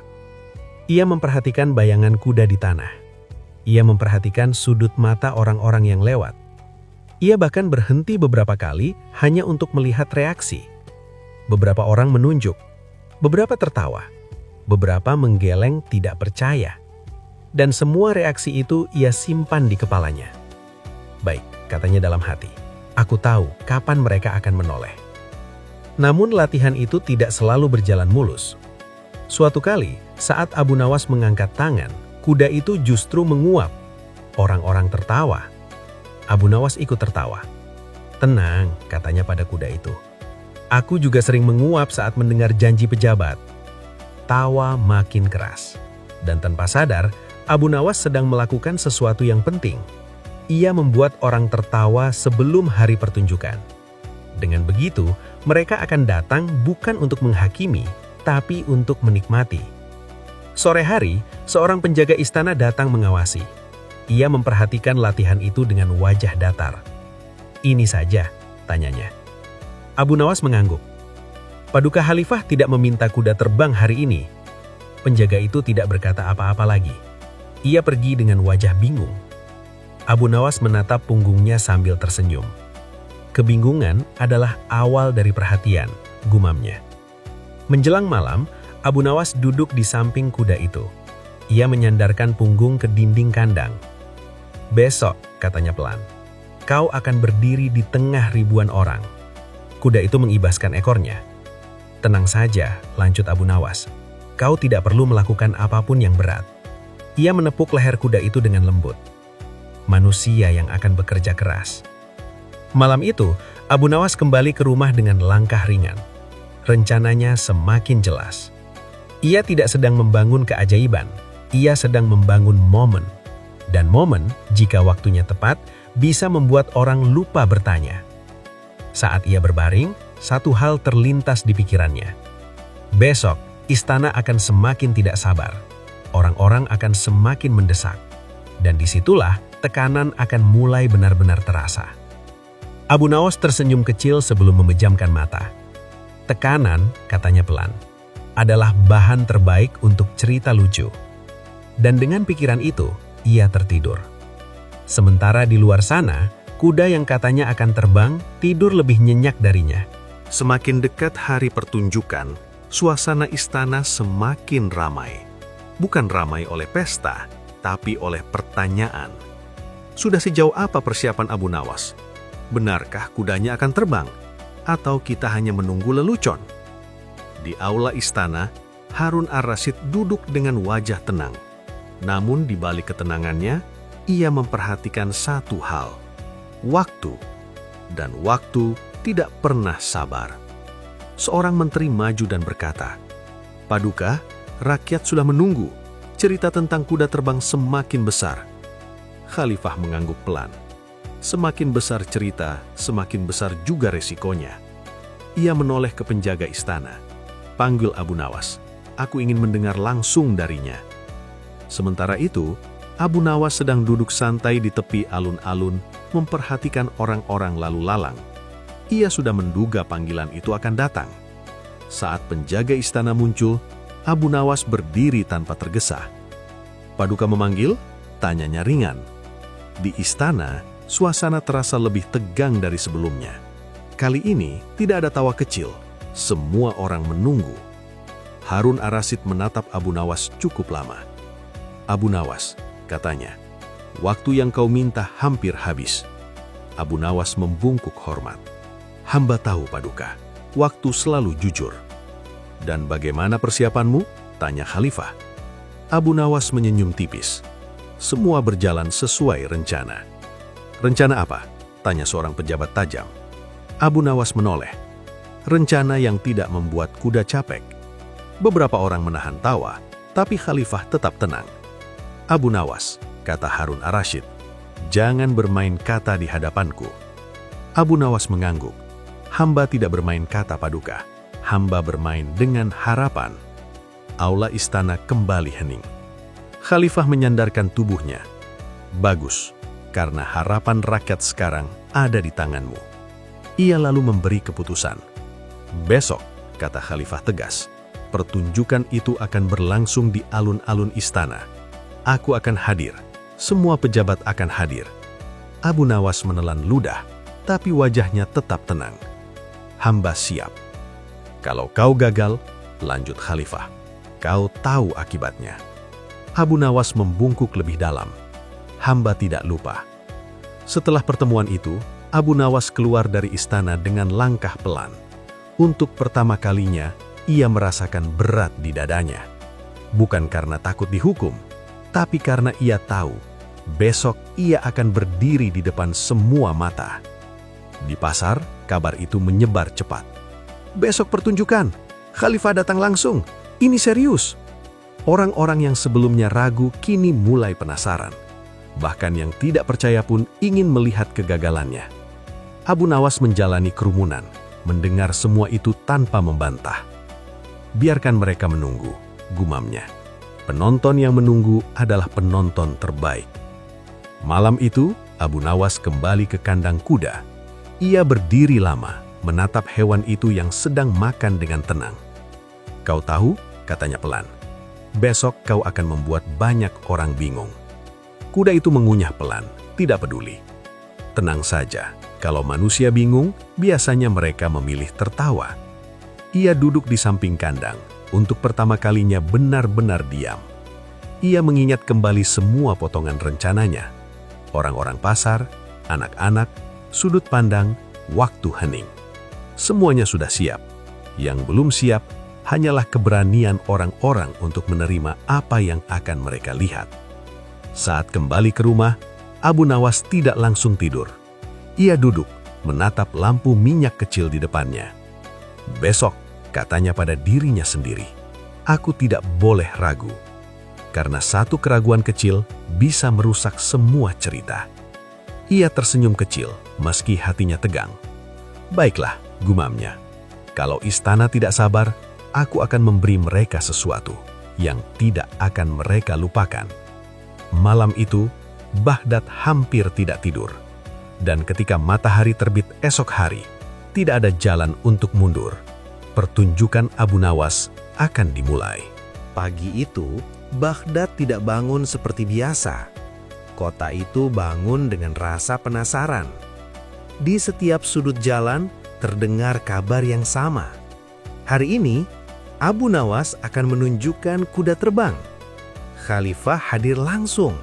Ia memperhatikan bayangan kuda di tanah. Ia memperhatikan sudut mata orang-orang yang lewat. Ia bahkan berhenti beberapa kali hanya untuk melihat reaksi. Beberapa orang menunjuk, beberapa tertawa, beberapa menggeleng tidak percaya. Dan semua reaksi itu ia simpan di kepalanya. Baik, katanya dalam hati, aku tahu kapan mereka akan menoleh. Namun latihan itu tidak selalu berjalan mulus. Suatu kali, saat Abu Nawas mengangkat tangan, kuda itu justru menguap. Orang-orang tertawa. Abu Nawas ikut tertawa. Tenang, katanya pada kuda itu. Aku juga sering menguap saat mendengar janji pejabat. Tawa makin keras. Dan tanpa sadar, Abu Nawas sedang melakukan sesuatu yang penting. Ia membuat orang tertawa sebelum hari pertunjukan. Dengan begitu, mereka akan datang bukan untuk menghakimi, tapi untuk menikmati. Sore hari, seorang penjaga istana datang mengawasi. Ia memperhatikan latihan itu dengan wajah datar. "Ini saja?" tanyanya. Abu Nawas mengangguk. "Paduka Khalifah tidak meminta kuda terbang hari ini." Penjaga itu tidak berkata apa-apa lagi. Ia pergi dengan wajah bingung. Abu Nawas menatap punggungnya sambil tersenyum. Kebingungan adalah awal dari perhatian, gumamnya. Menjelang malam, Abu Nawas duduk di samping kuda itu. Ia menyandarkan punggung ke dinding kandang. "Besok," katanya pelan, "kau akan berdiri di tengah ribuan orang." Kuda itu mengibaskan ekornya. "Tenang saja," lanjut Abu Nawas. "Kau tidak perlu melakukan apapun yang berat." Ia menepuk leher kuda itu dengan lembut. Manusia yang akan bekerja keras. Malam itu, Abu Nawas kembali ke rumah dengan langkah ringan. Rencananya semakin jelas. Ia tidak sedang membangun keajaiban, ia sedang membangun momen. Dan momen, jika waktunya tepat, bisa membuat orang lupa bertanya. Saat ia berbaring, satu hal terlintas di pikirannya. Besok, istana akan semakin tidak sabar. Orang-orang akan semakin mendesak. Dan disitulah tekanan akan mulai benar-benar terasa. Abu Nawas tersenyum kecil sebelum memejamkan mata. "Tekanan," katanya pelan, "adalah bahan terbaik untuk cerita lucu." Dan dengan pikiran itu, ia tertidur. Sementara di luar sana, kuda yang katanya akan terbang tidur lebih nyenyak darinya. Semakin dekat hari pertunjukan, suasana istana semakin ramai. Bukan ramai oleh pesta, tapi oleh pertanyaan. Sudah sejauh apa persiapan Abu Nawas? Benarkah kudanya akan terbang? Atau kita hanya menunggu lelucon? Di aula istana, Harun ar-Rasyid duduk dengan wajah tenang. Namun di balik ketenangannya, ia memperhatikan satu hal. Waktu. Dan waktu tidak pernah sabar. Seorang menteri maju dan berkata, "Paduka, rakyat sudah menunggu. Cerita tentang kuda terbang semakin besar." Khalifah mengangguk pelan. Semakin besar cerita, semakin besar juga resikonya. Ia menoleh ke penjaga istana. "Panggil Abu Nawas. Aku ingin mendengar langsung darinya." Sementara itu, Abu Nawas sedang duduk santai di tepi alun-alun, memperhatikan orang-orang lalu lalang. Ia sudah menduga panggilan itu akan datang. Saat penjaga istana muncul, Abu Nawas berdiri tanpa tergesa. "Paduka memanggil?" tanyanya ringan. Di istana, suasana terasa lebih tegang dari sebelumnya. Kali ini tidak ada tawa kecil. Semua orang menunggu. Harun ar-Rasyid menatap Abu Nawas cukup lama. "Abu Nawas," katanya, "waktu yang kau minta hampir habis." Abu Nawas membungkuk hormat. "Hamba tahu, Paduka. Waktu selalu jujur." "Dan bagaimana persiapanmu?" tanya Khalifah. Abu Nawas menyenyum tipis. "Semua berjalan sesuai rencana." "Rencana apa?" tanya seorang pejabat tajam. Abu Nawas menoleh. "Rencana yang tidak membuat kuda capek." Beberapa orang menahan tawa, tapi Khalifah tetap tenang. "Abu Nawas," kata Harun ar-Rasyid, "jangan bermain kata di hadapanku." Abu Nawas mengangguk. "Hamba tidak bermain kata, Paduka. Hamba bermain dengan harapan." Aula istana kembali hening. Khalifah menyandarkan tubuhnya. "Bagus, karena harapan rakyat sekarang ada di tanganmu." Ia lalu memberi keputusan. "Besok," kata Khalifah tegas, "pertunjukan itu akan berlangsung di alun-alun istana. Aku akan hadir. Semua pejabat akan hadir." Abu Nawas menelan ludah, tapi wajahnya tetap tenang. "Hamba siap." "Kalau kau gagal," lanjut Khalifah, "kau tahu akibatnya." Abu Nawas membungkuk lebih dalam. "Hamba tidak lupa." Setelah pertemuan itu, Abu Nawas keluar dari istana dengan langkah pelan. Untuk pertama kalinya, ia merasakan berat di dadanya. Bukan karena takut dihukum, tapi karena ia tahu besok ia akan berdiri di depan semua mata. Di pasar, kabar itu menyebar cepat. "Besok pertunjukan, Khalifah datang langsung, ini serius." Orang-orang yang sebelumnya ragu kini mulai penasaran. Bahkan yang tidak percaya pun ingin melihat kegagalannya. Abu Nawas menjalani kerumunan, mendengar semua itu tanpa membantah. "Biarkan mereka menunggu," gumamnya. Penonton yang menunggu adalah penonton terbaik. Malam itu, Abu Nawas kembali ke kandang kuda. Ia berdiri lama, menatap hewan itu yang sedang makan dengan tenang. "Kau tahu," katanya pelan, "besok kau akan membuat banyak orang bingung." Kuda itu mengunyah pelan, tidak peduli. "Tenang saja, kalau manusia bingung, biasanya mereka memilih tertawa." Ia duduk di samping kandang, untuk pertama kalinya benar-benar diam. Ia mengingat kembali semua potongan rencananya. Orang-orang pasar, anak-anak, sudut pandang, waktu hening. Semuanya sudah siap. Yang belum siap hanyalah keberanian orang-orang untuk menerima apa yang akan mereka lihat. Saat kembali ke rumah, Abu Nawas tidak langsung tidur. Ia duduk, menatap lampu minyak kecil di depannya. "Besok," katanya pada dirinya sendiri, "aku tidak boleh ragu. Karena satu keraguan kecil bisa merusak semua cerita." Ia tersenyum kecil, meski hatinya tegang. "Baiklah," gumamnya. "Kalau istana tidak sabar, aku akan memberi mereka sesuatu yang tidak akan mereka lupakan." Malam itu, Baghdad hampir tidak tidur. Dan ketika matahari terbit esok hari, tidak ada jalan untuk mundur. Pertunjukan Abu Nawas akan dimulai. Pagi itu, Baghdad tidak bangun seperti biasa. Kota itu bangun dengan rasa penasaran. Di setiap sudut jalan terdengar kabar yang sama. Hari ini, Abu Nawas akan menunjukkan kuda terbang. Khalifah hadir langsung.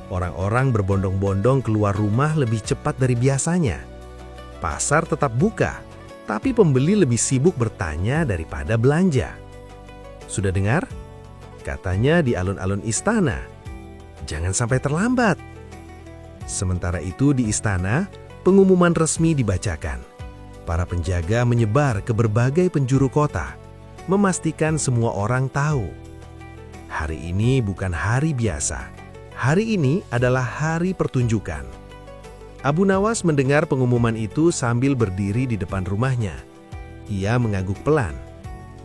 Orang-orang berbondong-bondong keluar rumah lebih cepat dari biasanya. Pasar tetap buka, tapi pembeli lebih sibuk bertanya daripada belanja. "Sudah dengar?" katanya di alun-alun istana. "Jangan sampai terlambat." Sementara itu di istana, pengumuman resmi dibacakan. Para penjaga menyebar ke berbagai penjuru kota, memastikan semua orang tahu. Hari ini bukan hari biasa. Hari ini adalah hari pertunjukan. Abu Nawas mendengar pengumuman itu sambil berdiri di depan rumahnya. Ia mengangguk pelan.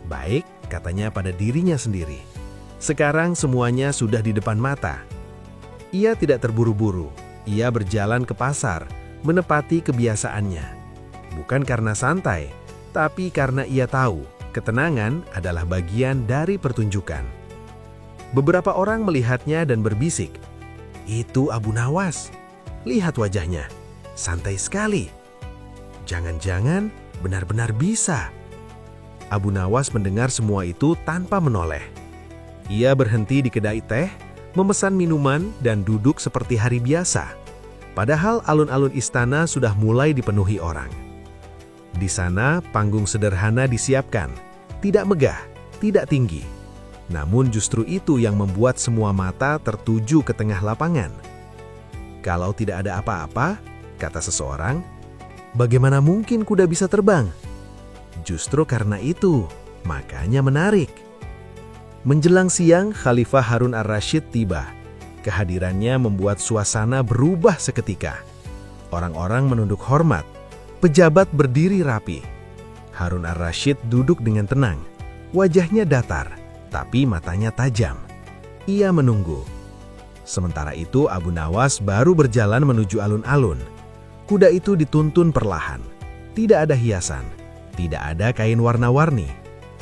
"Baik," katanya pada dirinya sendiri. "Sekarang semuanya sudah di depan mata." Ia tidak terburu-buru. Ia berjalan ke pasar, menepati kebiasaannya. Bukan karena santai, tapi karena ia tahu ketenangan adalah bagian dari pertunjukan. Beberapa orang melihatnya dan berbisik, "Itu Abu Nawas. Lihat wajahnya, santai sekali. Jangan-jangan benar-benar bisa." Abu Nawas mendengar semua itu tanpa menoleh. Ia berhenti di kedai teh, memesan minuman dan duduk seperti hari biasa. Padahal alun-alun istana sudah mulai dipenuhi orang. Di sana panggung sederhana disiapkan, tidak megah, tidak tinggi. Namun justru itu yang membuat semua mata tertuju ke tengah lapangan. "Kalau tidak ada apa-apa," kata seseorang, "bagaimana mungkin kuda bisa terbang?" Justru karena itu, makanya menarik. Menjelang siang, Khalifah Harun ar-Rasyid tiba. Kehadirannya membuat suasana berubah seketika. Orang-orang menunduk hormat, pejabat berdiri rapi. Harun ar-Rasyid duduk dengan tenang. Wajahnya datar, tapi matanya tajam. Ia menunggu. Sementara itu, Abu Nawas baru berjalan menuju alun-alun. Kuda itu dituntun perlahan. Tidak ada hiasan, tidak ada kain warna-warni.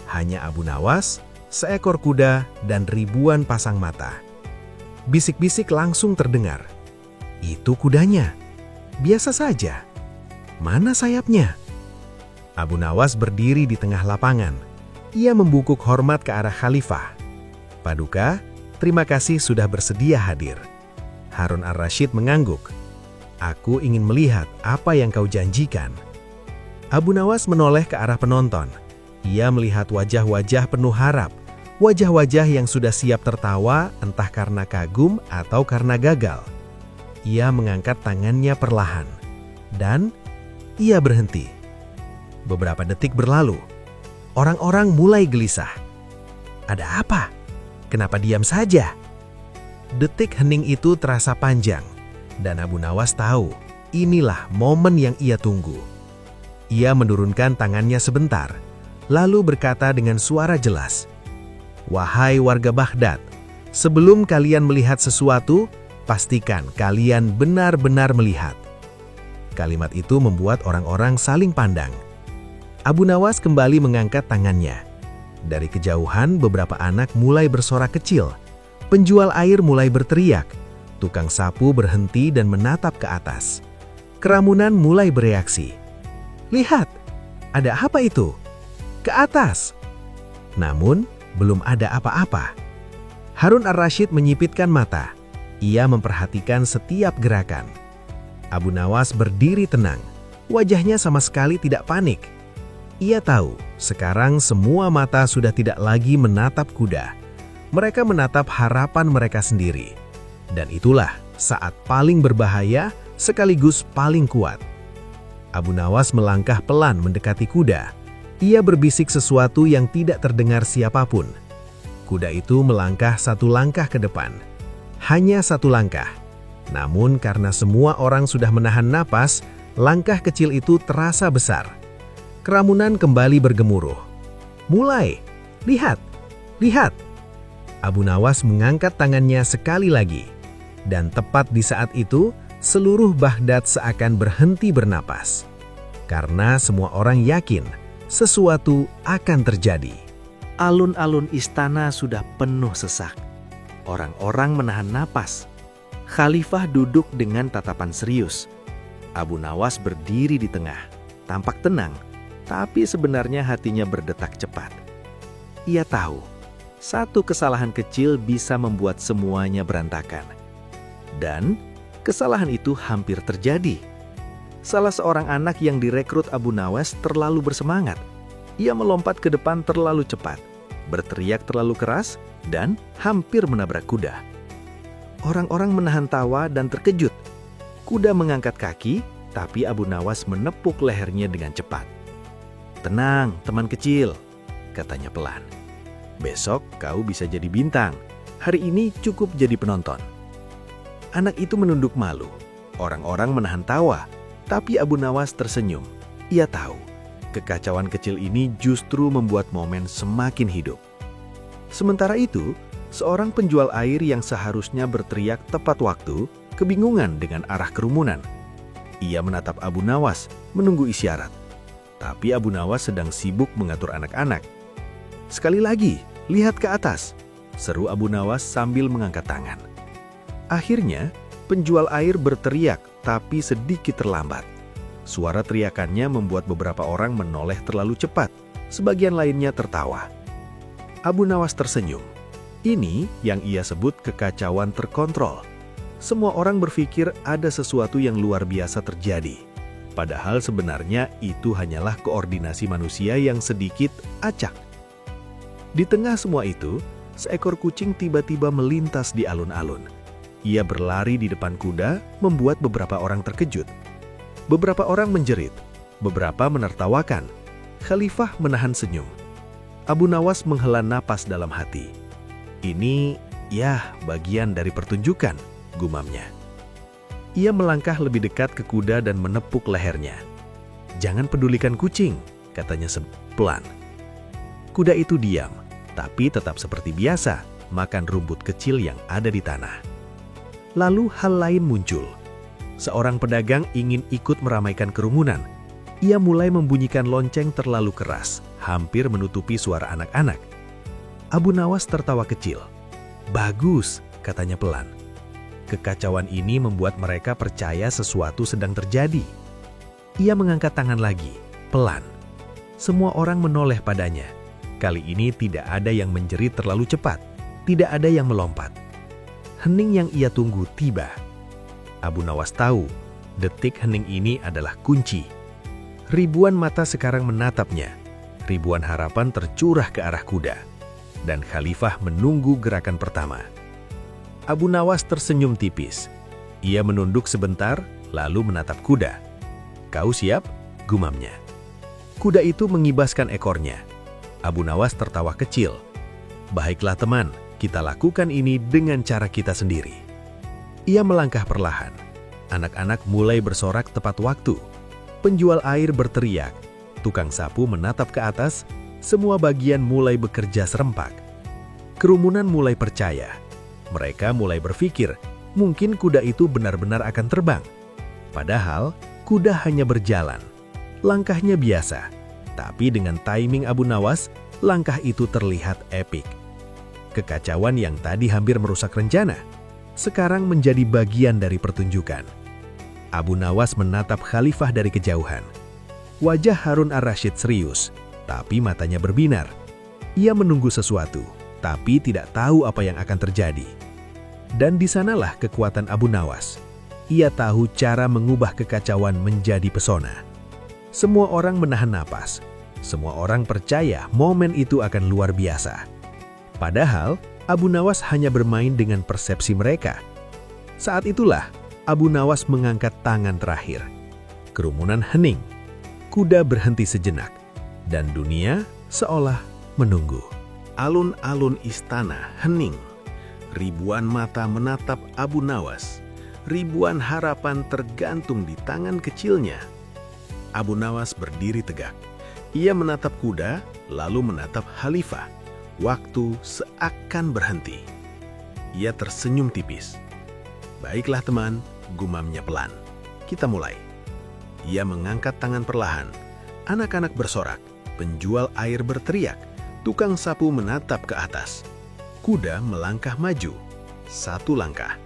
Hanya Abu Nawas, seekor kuda, dan ribuan pasang mata. Bisik-bisik langsung terdengar. "Itu kudanya. Biasa saja. Mana sayapnya?" Abu Nawas berdiri di tengah lapangan. Ia membungkuk hormat ke arah Khalifah. "Paduka, terima kasih sudah bersedia hadir." Harun ar-Rasyid mengangguk. "Aku ingin melihat apa yang kau janjikan." Abu Nawas menoleh ke arah penonton. Ia melihat wajah-wajah penuh harap. Wajah-wajah yang sudah siap tertawa, entah karena kagum atau karena gagal. Ia mengangkat tangannya perlahan. Dan ia berhenti. Beberapa detik berlalu. Orang-orang mulai gelisah. Ada apa? Kenapa diam saja? Detik hening itu terasa panjang. Dan Abu Nawas tahu, inilah momen yang ia tunggu. Ia menurunkan tangannya sebentar, lalu berkata dengan suara jelas, Wahai warga Baghdad, sebelum kalian melihat sesuatu, pastikan kalian benar-benar melihat. Kalimat itu membuat orang-orang saling pandang. Abu Nawas kembali mengangkat tangannya. Dari kejauhan, beberapa anak mulai bersorak kecil. Penjual air mulai berteriak. Tukang sapu berhenti dan menatap ke atas. Keramunan mulai bereaksi. Lihat, ada apa itu? Ke atas. Namun, belum ada apa-apa. Harun ar-Rasyid menyipitkan mata. Ia memperhatikan setiap gerakan. Abu Nawas berdiri tenang. Wajahnya sama sekali tidak panik. Ia tahu, sekarang semua mata sudah tidak lagi menatap kuda. Mereka menatap harapan mereka sendiri. Dan itulah saat paling berbahaya sekaligus paling kuat. Abu Nawas melangkah pelan mendekati kuda. Ia berbisik sesuatu yang tidak terdengar siapapun. Kuda itu melangkah satu langkah ke depan. Hanya satu langkah. Namun karena semua orang sudah menahan napas, langkah kecil itu terasa besar. Keramunan kembali bergemuruh. Mulai. Lihat. Lihat. Abu Nawas mengangkat tangannya sekali lagi. Dan tepat di saat itu, seluruh Baghdad seakan berhenti bernapas. Karena semua orang yakin sesuatu akan terjadi. Alun-alun istana sudah penuh sesak. Orang-orang menahan napas. Khalifah duduk dengan tatapan serius. Abu Nawas berdiri di tengah, tampak tenang, tapi sebenarnya hatinya berdetak cepat. Ia tahu, satu kesalahan kecil bisa membuat semuanya berantakan. Dan kesalahan itu hampir terjadi. Salah seorang anak yang direkrut Abu Nawas terlalu bersemangat. Ia melompat ke depan terlalu cepat, berteriak terlalu keras, dan hampir menabrak kuda. Orang-orang menahan tawa dan terkejut. Kuda mengangkat kaki, tapi Abu Nawas menepuk lehernya dengan cepat. "Tenang, teman kecil," katanya pelan. "Besok kau bisa jadi bintang. Hari ini cukup jadi penonton." Anak itu menunduk malu. Orang-orang menahan tawa, tapi Abu Nawas tersenyum. Ia tahu, kekacauan kecil ini justru membuat momen semakin hidup. Sementara itu, seorang penjual air yang seharusnya berteriak tepat waktu, kebingungan dengan arah kerumunan. Ia menatap Abu Nawas, menunggu isyarat. Tapi Abu Nawas sedang sibuk mengatur anak-anak. "Sekali lagi, lihat ke atas," seru Abu Nawas sambil mengangkat tangan. Akhirnya, penjual air berteriak, tapi sedikit terlambat. Suara teriakannya membuat beberapa orang menoleh terlalu cepat, sebagian lainnya tertawa. Abu Nawas tersenyum. Ini yang ia sebut kekacauan terkontrol. Semua orang berpikir ada sesuatu yang luar biasa terjadi. Padahal sebenarnya itu hanyalah koordinasi manusia yang sedikit acak. Di tengah semua itu, seekor kucing tiba-tiba melintas di alun-alun. Ia berlari di depan kuda, membuat beberapa orang terkejut. Beberapa orang menjerit, beberapa menertawakan. Khalifah menahan senyum. Abu Nawas menghela napas dalam hati. "Ini, ya, bagian dari pertunjukan," gumamnya. Ia melangkah lebih dekat ke kuda dan menepuk lehernya. "Jangan pedulikan kucing," katanya pelan. Kuda itu diam, tapi tetap seperti biasa, makan rumput kecil yang ada di tanah. Lalu hal lain muncul. Seorang pedagang ingin ikut meramaikan kerumunan. Ia mulai membunyikan lonceng terlalu keras, hampir menutupi suara anak-anak. Abu Nawas tertawa kecil. "Bagus," katanya pelan. Kekacauan ini membuat mereka percaya sesuatu sedang terjadi. Ia mengangkat tangan lagi, pelan. Semua orang menoleh padanya. Kali ini tidak ada yang menjerit terlalu cepat, tidak ada yang melompat. Hening yang ia tunggu tiba. Abu Nawas tahu, detik hening ini adalah kunci. Ribuan mata sekarang menatapnya. Ribuan harapan tercurah ke arah kuda. Dan Khalifah menunggu gerakan pertama. Abu Nawas tersenyum tipis. Ia menunduk sebentar, lalu menatap kuda. "Kau siap?" gumamnya. Kuda itu mengibaskan ekornya. Abu Nawas tertawa kecil. "Baiklah teman, kita lakukan ini dengan cara kita sendiri." Ia melangkah perlahan. Anak-anak mulai bersorak tepat waktu. Penjual air berteriak. Tukang sapu menatap ke atas. Semua bagian mulai bekerja serempak. Kerumunan mulai percaya. Mereka mulai berpikir, mungkin kuda itu benar-benar akan terbang. Padahal, kuda hanya berjalan. Langkahnya biasa, tapi dengan timing Abu Nawas, langkah itu terlihat epik. Kekacauan yang tadi hampir merusak rencana, sekarang menjadi bagian dari pertunjukan. Abu Nawas menatap Khalifah dari kejauhan. Wajah Harun ar-Rasyid serius, tapi matanya berbinar. Ia menunggu sesuatu, tapi tidak tahu apa yang akan terjadi. Dan di sanalah kekuatan Abu Nawas. Ia tahu cara mengubah kekacauan menjadi pesona. Semua orang menahan napas. Semua orang percaya momen itu akan luar biasa. Padahal, Abu Nawas hanya bermain dengan persepsi mereka. Saat itulah, Abu Nawas mengangkat tangan terakhir. Kerumunan hening. Kuda berhenti sejenak. Dan dunia seolah menunggu. Alun-alun istana hening. Ribuan mata menatap Abu Nawas. Ribuan harapan tergantung di tangan kecilnya. Abu Nawas berdiri tegak. Ia menatap kuda, lalu menatap Khalifah. Waktu seakan berhenti. Ia tersenyum tipis. "Baiklah teman," gumamnya pelan. "Kita mulai." Ia mengangkat tangan perlahan. Anak-anak bersorak, penjual air berteriak, tukang sapu menatap ke atas. Kuda melangkah maju. Satu langkah.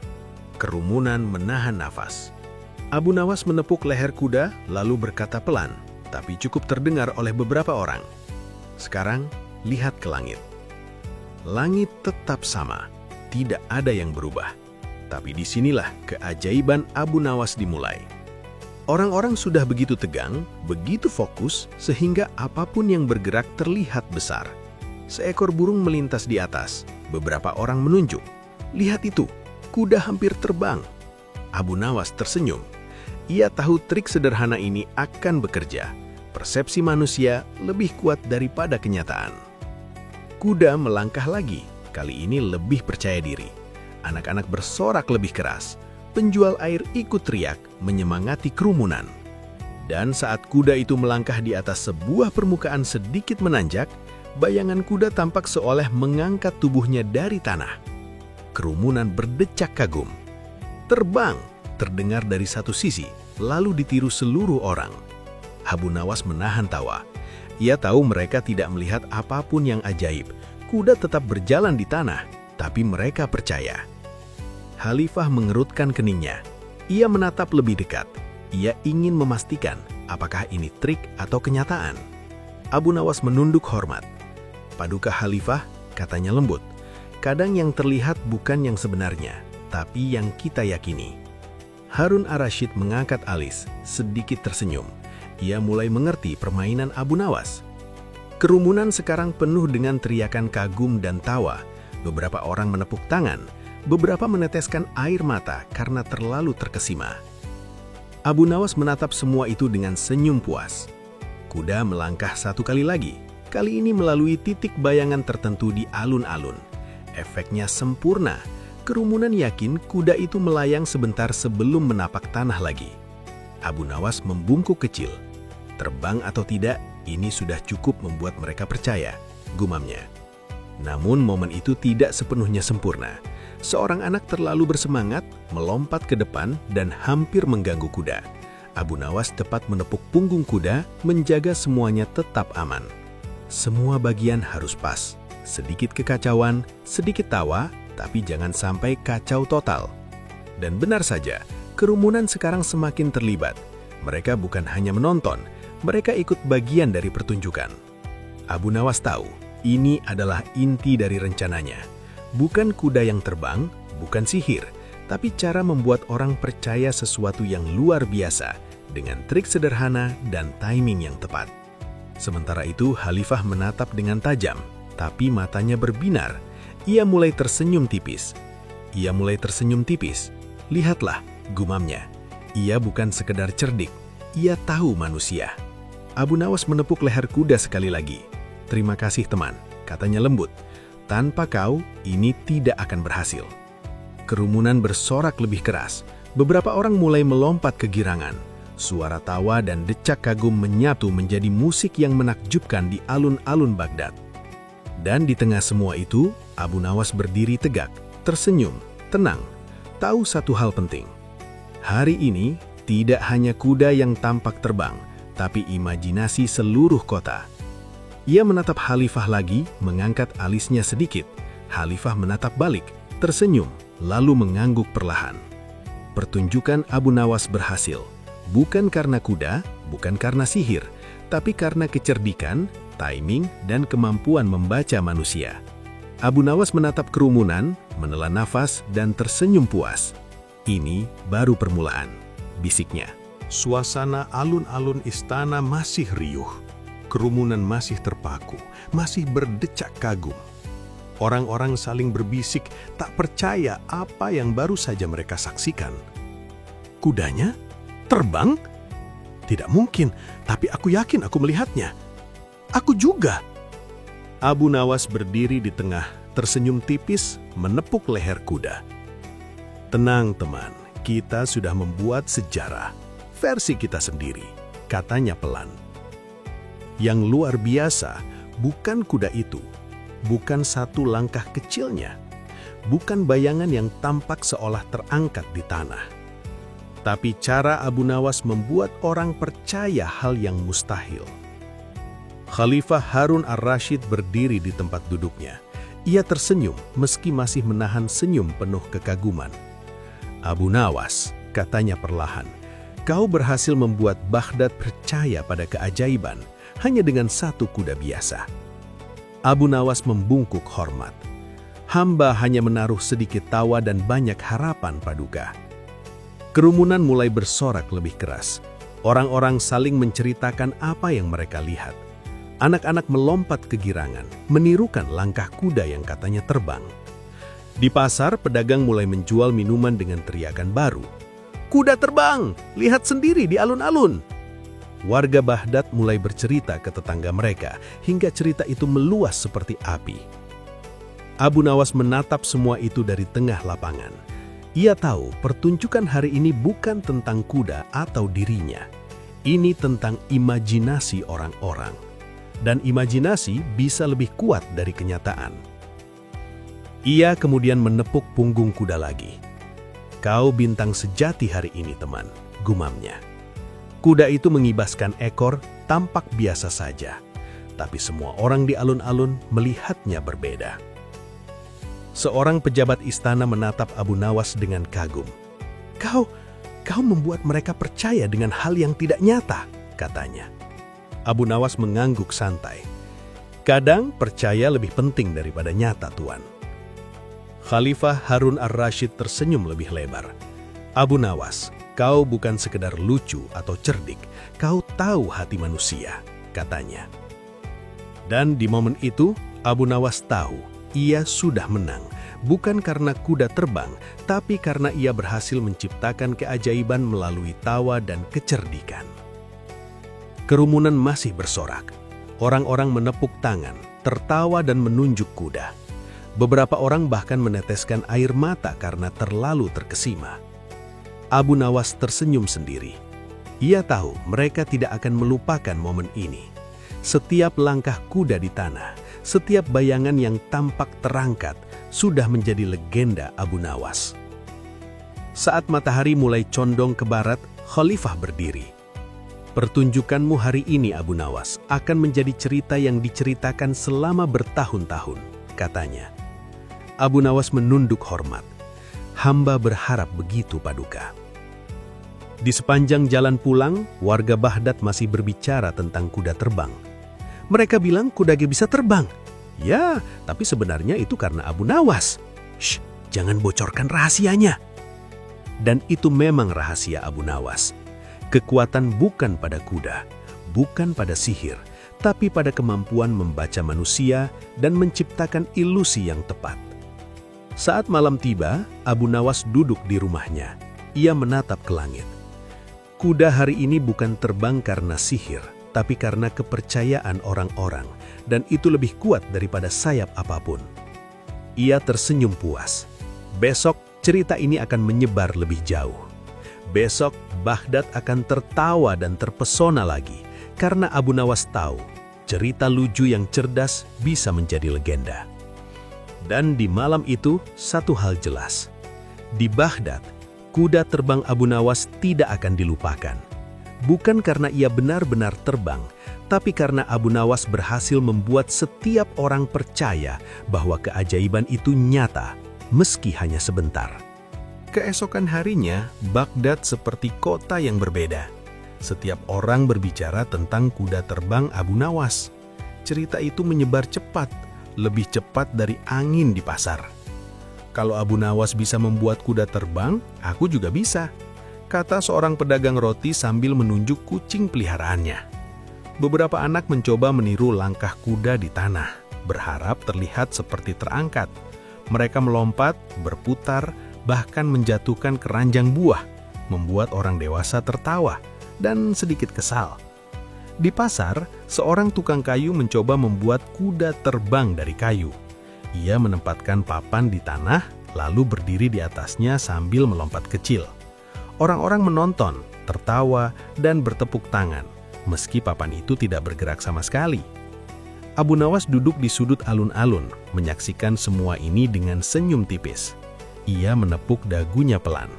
Kerumunan menahan nafas. Abu Nawas menepuk leher kuda, lalu berkata pelan, tapi cukup terdengar oleh beberapa orang. "Sekarang, lihat ke langit." Langit tetap sama, tidak ada yang berubah. Tapi disinilah keajaiban Abu Nawas dimulai. Orang-orang sudah begitu tegang, begitu fokus, sehingga apapun yang bergerak terlihat besar. Seekor burung melintas di atas, beberapa orang menunjuk. "Lihat itu, kuda hampir terbang." Abu Nawas tersenyum. Ia tahu trik sederhana ini akan bekerja. Persepsi manusia lebih kuat daripada kenyataan. Kuda melangkah lagi, kali ini lebih percaya diri. Anak-anak bersorak lebih keras. Penjual air ikut teriak, menyemangati kerumunan. Dan saat kuda itu melangkah di atas sebuah permukaan sedikit menanjak, bayangan kuda tampak seolah mengangkat tubuhnya dari tanah. Kerumunan berdecak kagum. "Terbang!" terdengar dari satu sisi, lalu ditiru seluruh orang. Abu Nawas menahan tawa. Ia tahu mereka tidak melihat apapun yang ajaib. Kuda tetap berjalan di tanah, tapi mereka percaya. Khalifah mengerutkan keningnya. Ia menatap lebih dekat. Ia ingin memastikan apakah ini trik atau kenyataan. Abu Nawas menunduk hormat. "Paduka Khalifah," katanya lembut. "Kadang yang terlihat bukan yang sebenarnya, tapi yang kita yakini." Harun ar-Rasyid mengangkat alis, sedikit tersenyum. Ia mulai mengerti permainan Abu Nawas. Kerumunan sekarang penuh dengan teriakan kagum dan tawa. Beberapa orang menepuk tangan, beberapa meneteskan air mata karena terlalu terkesima. Abu Nawas menatap semua itu dengan senyum puas. Kuda melangkah satu kali lagi, kali ini melalui titik bayangan tertentu di alun-alun. Efeknya sempurna. Kerumunan yakin kuda itu melayang sebentar sebelum menapak tanah lagi. Abu Nawas membungkuk kecil. Terbang atau tidak, ini sudah cukup membuat mereka percaya, gumamnya. Namun momen itu tidak sepenuhnya sempurna. Seorang anak terlalu bersemangat, melompat ke depan dan hampir mengganggu kuda. Abu Nawas tepat menepuk punggung kuda, menjaga semuanya tetap aman. Semua bagian harus pas. Sedikit kekacauan, sedikit tawa, tapi jangan sampai kacau total. Dan benar saja, kerumunan sekarang semakin terlibat. Mereka bukan hanya menonton, mereka ikut bagian dari pertunjukan. Abu Nawas tahu, ini adalah inti dari rencananya. Bukan kuda yang terbang, bukan sihir, tapi cara membuat orang percaya sesuatu yang luar biasa dengan trik sederhana dan timing yang tepat. Sementara itu, Khalifah menatap dengan tajam, tapi matanya berbinar. Ia mulai tersenyum tipis. "Lihatlah," gumamnya. Ia bukan sekedar cerdik, ia tahu manusia. Abu Nawas menepuk leher kuda sekali lagi. "Terima kasih teman," katanya lembut. "Tanpa kau, ini tidak akan berhasil." Kerumunan bersorak lebih keras. Beberapa orang mulai melompat kegirangan. Suara tawa dan decak kagum menyatu menjadi musik yang menakjubkan di alun-alun Baghdad. Dan di tengah semua itu, Abu Nawas berdiri tegak, tersenyum, tenang, tahu satu hal penting. Hari ini, tidak hanya kuda yang tampak terbang, tapi imajinasi seluruh kota. Ia menatap Khalifah lagi, mengangkat alisnya sedikit. Khalifah menatap balik, tersenyum, lalu mengangguk perlahan. Pertunjukan Abu Nawas berhasil, bukan karena kuda, bukan karena sihir, tapi karena kecerdikan, timing, dan kemampuan membaca manusia. Abu Nawas menatap kerumunan, menelan nafas, dan tersenyum puas. Ini baru permulaan, bisiknya. Suasana alun-alun istana masih riuh. Kerumunan masih terpaku, masih berdecak kagum. Orang-orang saling berbisik, tak percaya apa yang baru saja mereka saksikan. Kudanya? Terbang? Tidak mungkin, tapi aku yakin aku melihatnya. Aku juga. Abu Nawas berdiri di tengah, tersenyum tipis, menepuk leher kuda. Tenang teman, kita sudah membuat sejarah. Versi kita sendiri, katanya pelan. Yang luar biasa, bukan kuda itu. Bukan satu langkah kecilnya, bukan bayangan yang tampak seolah terangkat di tanah. Tapi cara Abu Nawas membuat orang percaya hal yang mustahil. Khalifah Harun ar-Rasyid berdiri di tempat duduknya. Ia tersenyum meski masih menahan senyum penuh kekaguman. Abu Nawas, katanya perlahan, kau berhasil membuat Baghdad percaya pada keajaiban hanya dengan satu kuda biasa. Abu Nawas membungkuk hormat. Hamba hanya menaruh sedikit tawa dan banyak harapan paduka. Kerumunan mulai bersorak lebih keras. Orang-orang saling menceritakan apa yang mereka lihat. Anak-anak melompat kegirangan, menirukan langkah kuda yang katanya terbang. Di pasar, pedagang mulai menjual minuman dengan teriakan baru. Kuda terbang! Lihat sendiri di alun-alun! Warga Baghdad mulai bercerita ke tetangga mereka, hingga cerita itu meluas seperti api. Abu Nawas menatap semua itu dari tengah lapangan. Ia tahu pertunjukan hari ini bukan tentang kuda atau dirinya. Ini tentang imajinasi orang-orang. Dan imajinasi bisa lebih kuat dari kenyataan. Ia kemudian menepuk punggung kuda lagi. Kau bintang sejati hari ini, teman, gumamnya. Kuda itu mengibaskan ekor, tampak biasa saja. Tapi semua orang di alun-alun melihatnya berbeda. Seorang pejabat istana menatap Abu Nawas dengan kagum. Kau membuat mereka percaya dengan hal yang tidak nyata, katanya. Abu Nawas mengangguk santai. Kadang percaya lebih penting daripada nyata, Tuan. Khalifah Harun ar-Rasyid tersenyum lebih lebar. Abu Nawas, kau bukan sekedar lucu atau cerdik, kau tahu hati manusia, katanya. Dan di momen itu, Abu Nawas tahu ia sudah menang, bukan karena kuda terbang, tapi karena ia berhasil menciptakan keajaiban melalui tawa dan kecerdikan. Kerumunan masih bersorak. Orang-orang menepuk tangan, tertawa dan menunjuk kuda. Beberapa orang bahkan meneteskan air mata karena terlalu terkesima. Abu Nawas tersenyum sendiri. Ia tahu mereka tidak akan melupakan momen ini. Setiap langkah kuda di tanah, setiap bayangan yang tampak terangkat, sudah menjadi legenda Abu Nawas. Saat matahari mulai condong ke barat, Khalifah berdiri. Pertunjukanmu hari ini, Abu Nawas, akan menjadi cerita yang diceritakan selama bertahun-tahun, katanya. Abu Nawas menunduk hormat. Hamba berharap begitu, Paduka. Di sepanjang jalan pulang, warga Baghdad masih berbicara tentang kuda terbang. Mereka bilang kuda bisa terbang. Ya, tapi sebenarnya itu karena Abu Nawas. Shh, jangan bocorkan rahasianya. Dan itu memang rahasia Abu Nawas. Kekuatan bukan pada kuda, bukan pada sihir, tapi pada kemampuan membaca manusia dan menciptakan ilusi yang tepat. Saat malam tiba, Abu Nawas duduk di rumahnya. Ia menatap ke langit. Kuda hari ini bukan terbang karena sihir, tapi karena kepercayaan orang-orang, dan itu lebih kuat daripada sayap apapun. Ia tersenyum puas. Besok, cerita ini akan menyebar lebih jauh. Besok, Baghdad akan tertawa dan terpesona lagi, karena Abu Nawas tahu, cerita lucu yang cerdas bisa menjadi legenda. Dan di malam itu, satu hal jelas. Di Baghdad, kuda terbang Abu Nawas tidak akan dilupakan. Bukan karena ia benar-benar terbang, tapi karena Abu Nawas berhasil membuat setiap orang percaya bahwa keajaiban itu nyata, meski hanya sebentar. Keesokan harinya, Baghdad seperti kota yang berbeda. Setiap orang berbicara tentang kuda terbang Abu Nawas. Cerita itu menyebar cepat, lebih cepat dari angin di pasar. Kalau Abu Nawas bisa membuat kuda terbang, aku juga bisa, kata seorang pedagang roti sambil menunjuk kucing peliharaannya. Beberapa anak mencoba meniru langkah kuda di tanah, berharap terlihat seperti terangkat. Mereka melompat, berputar, bahkan menjatuhkan keranjang buah, membuat orang dewasa tertawa dan sedikit kesal. Di pasar, seorang tukang kayu mencoba membuat kuda terbang dari kayu. Ia menempatkan papan di tanah, lalu berdiri di atasnya sambil melompat kecil. Orang-orang menonton, tertawa, dan bertepuk tangan, meski papan itu tidak bergerak sama sekali. Abu Nawas duduk di sudut alun-alun, menyaksikan semua ini dengan senyum tipis. Ia menepuk dagunya pelan.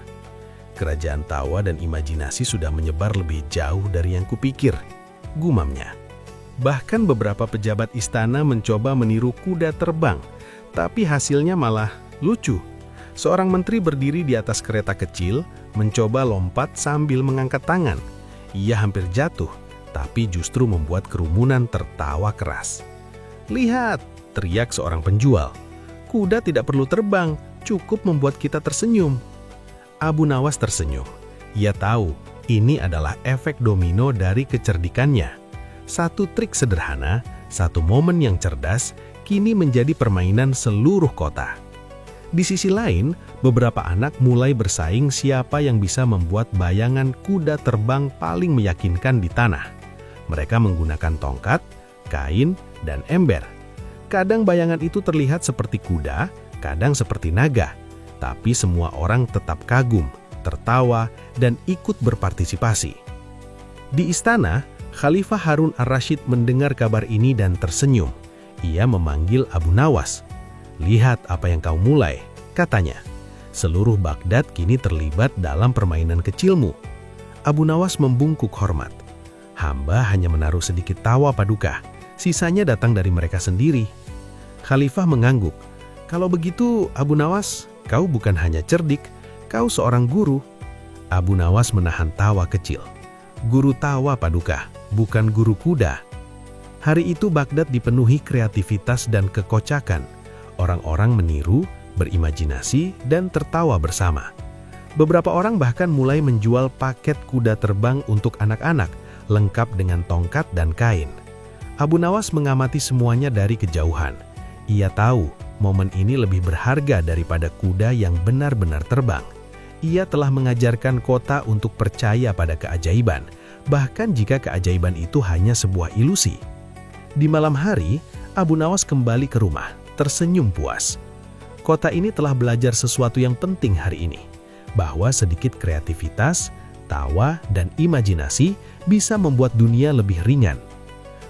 Kerajaan tawa dan imajinasi sudah menyebar lebih jauh dari yang kupikir, gumamnya. Bahkan beberapa pejabat istana mencoba meniru kuda terbang, tapi hasilnya malah lucu. Seorang menteri berdiri di atas kereta kecil, mencoba lompat sambil mengangkat tangan. Ia hampir jatuh, tapi justru membuat kerumunan tertawa keras. "Lihat," teriak seorang penjual. "Kuda tidak perlu terbang, cukup membuat kita tersenyum." Abu Nawas tersenyum. Ia tahu ini adalah efek domino dari kecerdikannya. Satu trik sederhana, satu momen yang cerdas, kini menjadi permainan seluruh kota. Di sisi lain, beberapa anak mulai bersaing siapa yang bisa membuat bayangan kuda terbang paling meyakinkan di tanah. Mereka menggunakan tongkat, kain, dan ember. Kadang bayangan itu terlihat seperti kuda, kadang seperti naga. Tapi semua orang tetap kagum, tertawa, dan ikut berpartisipasi. Di istana, Khalifah Harun ar-Rasyid mendengar kabar ini dan tersenyum. Ia memanggil Abu Nawas. "Lihat apa yang kau mulai," katanya. "Seluruh Baghdad kini terlibat dalam permainan kecilmu." Abu Nawas membungkuk hormat. "Hamba hanya menaruh sedikit tawa paduka, sisanya datang dari mereka sendiri." Khalifah mengangguk. "Kalau begitu, Abu Nawas, kau bukan hanya cerdik, kau seorang guru." Abu Nawas menahan tawa kecil. "Guru tawa paduka, bukan guru kuda." Hari itu Baghdad dipenuhi kreativitas dan kekocakan. Orang-orang meniru, berimajinasi, dan tertawa bersama. Beberapa orang bahkan mulai menjual paket kuda terbang untuk anak-anak, lengkap dengan tongkat dan kain. Abu Nawas mengamati semuanya dari kejauhan. Ia tahu momen ini lebih berharga daripada kuda yang benar-benar terbang. Ia telah mengajarkan kota untuk percaya pada keajaiban, bahkan jika keajaiban itu hanya sebuah ilusi. Di malam hari, Abu Nawas kembali ke rumah, tersenyum puas. Kota ini telah belajar sesuatu yang penting hari ini, bahwa sedikit kreativitas, tawa, dan imajinasi bisa membuat dunia lebih ringan.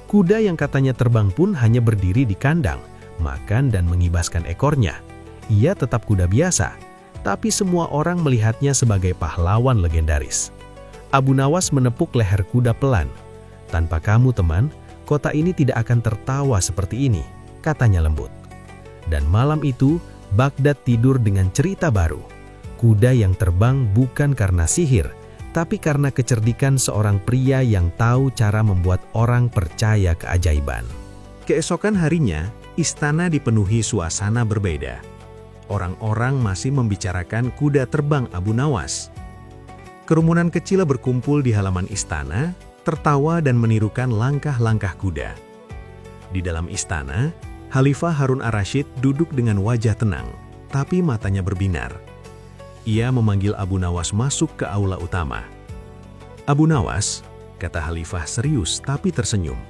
Kuda yang katanya terbang pun hanya berdiri di kandang, makan dan mengibaskan ekornya. Ia tetap kuda biasa, tapi semua orang melihatnya sebagai pahlawan legendaris. Abu Nawas menepuk leher kuda pelan. "Tanpa kamu, teman, kota ini tidak akan tertawa seperti ini," katanya lembut. Dan malam itu, Baghdad tidur dengan cerita baru. Kuda yang terbang bukan karena sihir, tapi karena kecerdikan seorang pria yang tahu cara membuat orang percaya keajaiban. Keesokan harinya, istana dipenuhi suasana berbeda. Orang-orang masih membicarakan kuda terbang Abu Nawas. Kerumunan kecil berkumpul di halaman istana, tertawa dan menirukan langkah-langkah kuda. Di dalam istana, Khalifah Harun ar-Rasyid duduk dengan wajah tenang, tapi matanya berbinar. Ia memanggil Abu Nawas masuk ke aula utama. "Abu Nawas," kata Khalifah serius tapi tersenyum.